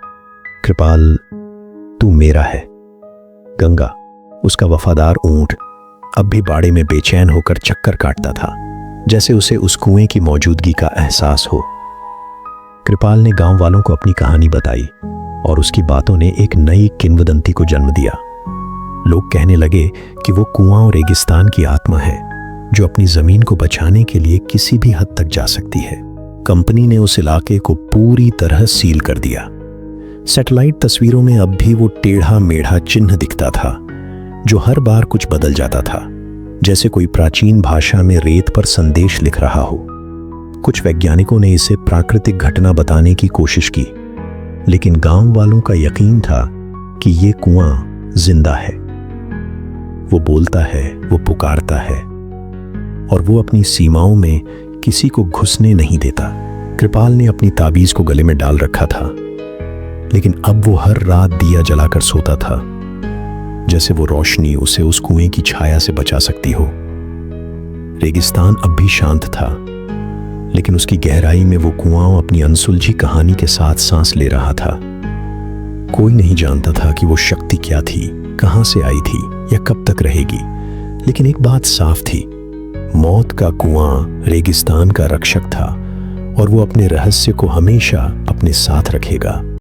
कृपाल, तू मेरा है। गंगा, उसका वफादार ऊंट, अब भी बाड़े में बेचैन होकर चक्कर काटता था, जैसे उसे उस कुएं की मौजूदगी का एहसास हो। कृपाल ने गांव वालों को अपनी कहानी बताई और उसकी बातों ने एक नई किंवदंती को जन्म दिया। लोग कहने लगे कि वो कुआं और रेगिस्तान की आत्मा है जो अपनी जमीन को बचाने के लिए किसी भी हद तक जा सकती है। कंपनी ने उस इलाके को पूरी तरह सील कर दिया। सैटेलाइट तस्वीरों में अब भी वो टेढ़ा मेढ़ा चिन्ह दिखता था जो हर बार कुछ बदल जाता था, जैसे कोई प्राचीन भाषा में रेत पर संदेश लिख रहा हो। कुछ वैज्ञानिकों ने इसे प्राकृतिक घटना बताने की कोशिश की, लेकिन गांव वालों का यकीन था कि यह कुआं जिंदा है। वो बोलता है, वो पुकारता है, और वो अपनी सीमाओं में किसी को घुसने नहीं देता। कृपाल ने अपनी ताबीज को गले में डाल रखा था, लेकिन अब वो हर रात दिया जलाकर सोता था, जैसे वो रोशनी उसे उस कुएं की छाया से बचा सकती हो। रेगिस्तान अब भी शांत था, लेकिन उसकी गहराई में वो कुआं अपनी अनसुलझी कहानी के साथ सांस ले रहा था। कोई नहीं जानता था कि वो शक्ति क्या थी, कहां से आई थी या कब तक रहेगी, लेकिन एक बात साफ थी, मौत का कुआं रेगिस्तान का रक्षक था और वो अपने रहस्य को हमेशा अपने साथ रखेगा।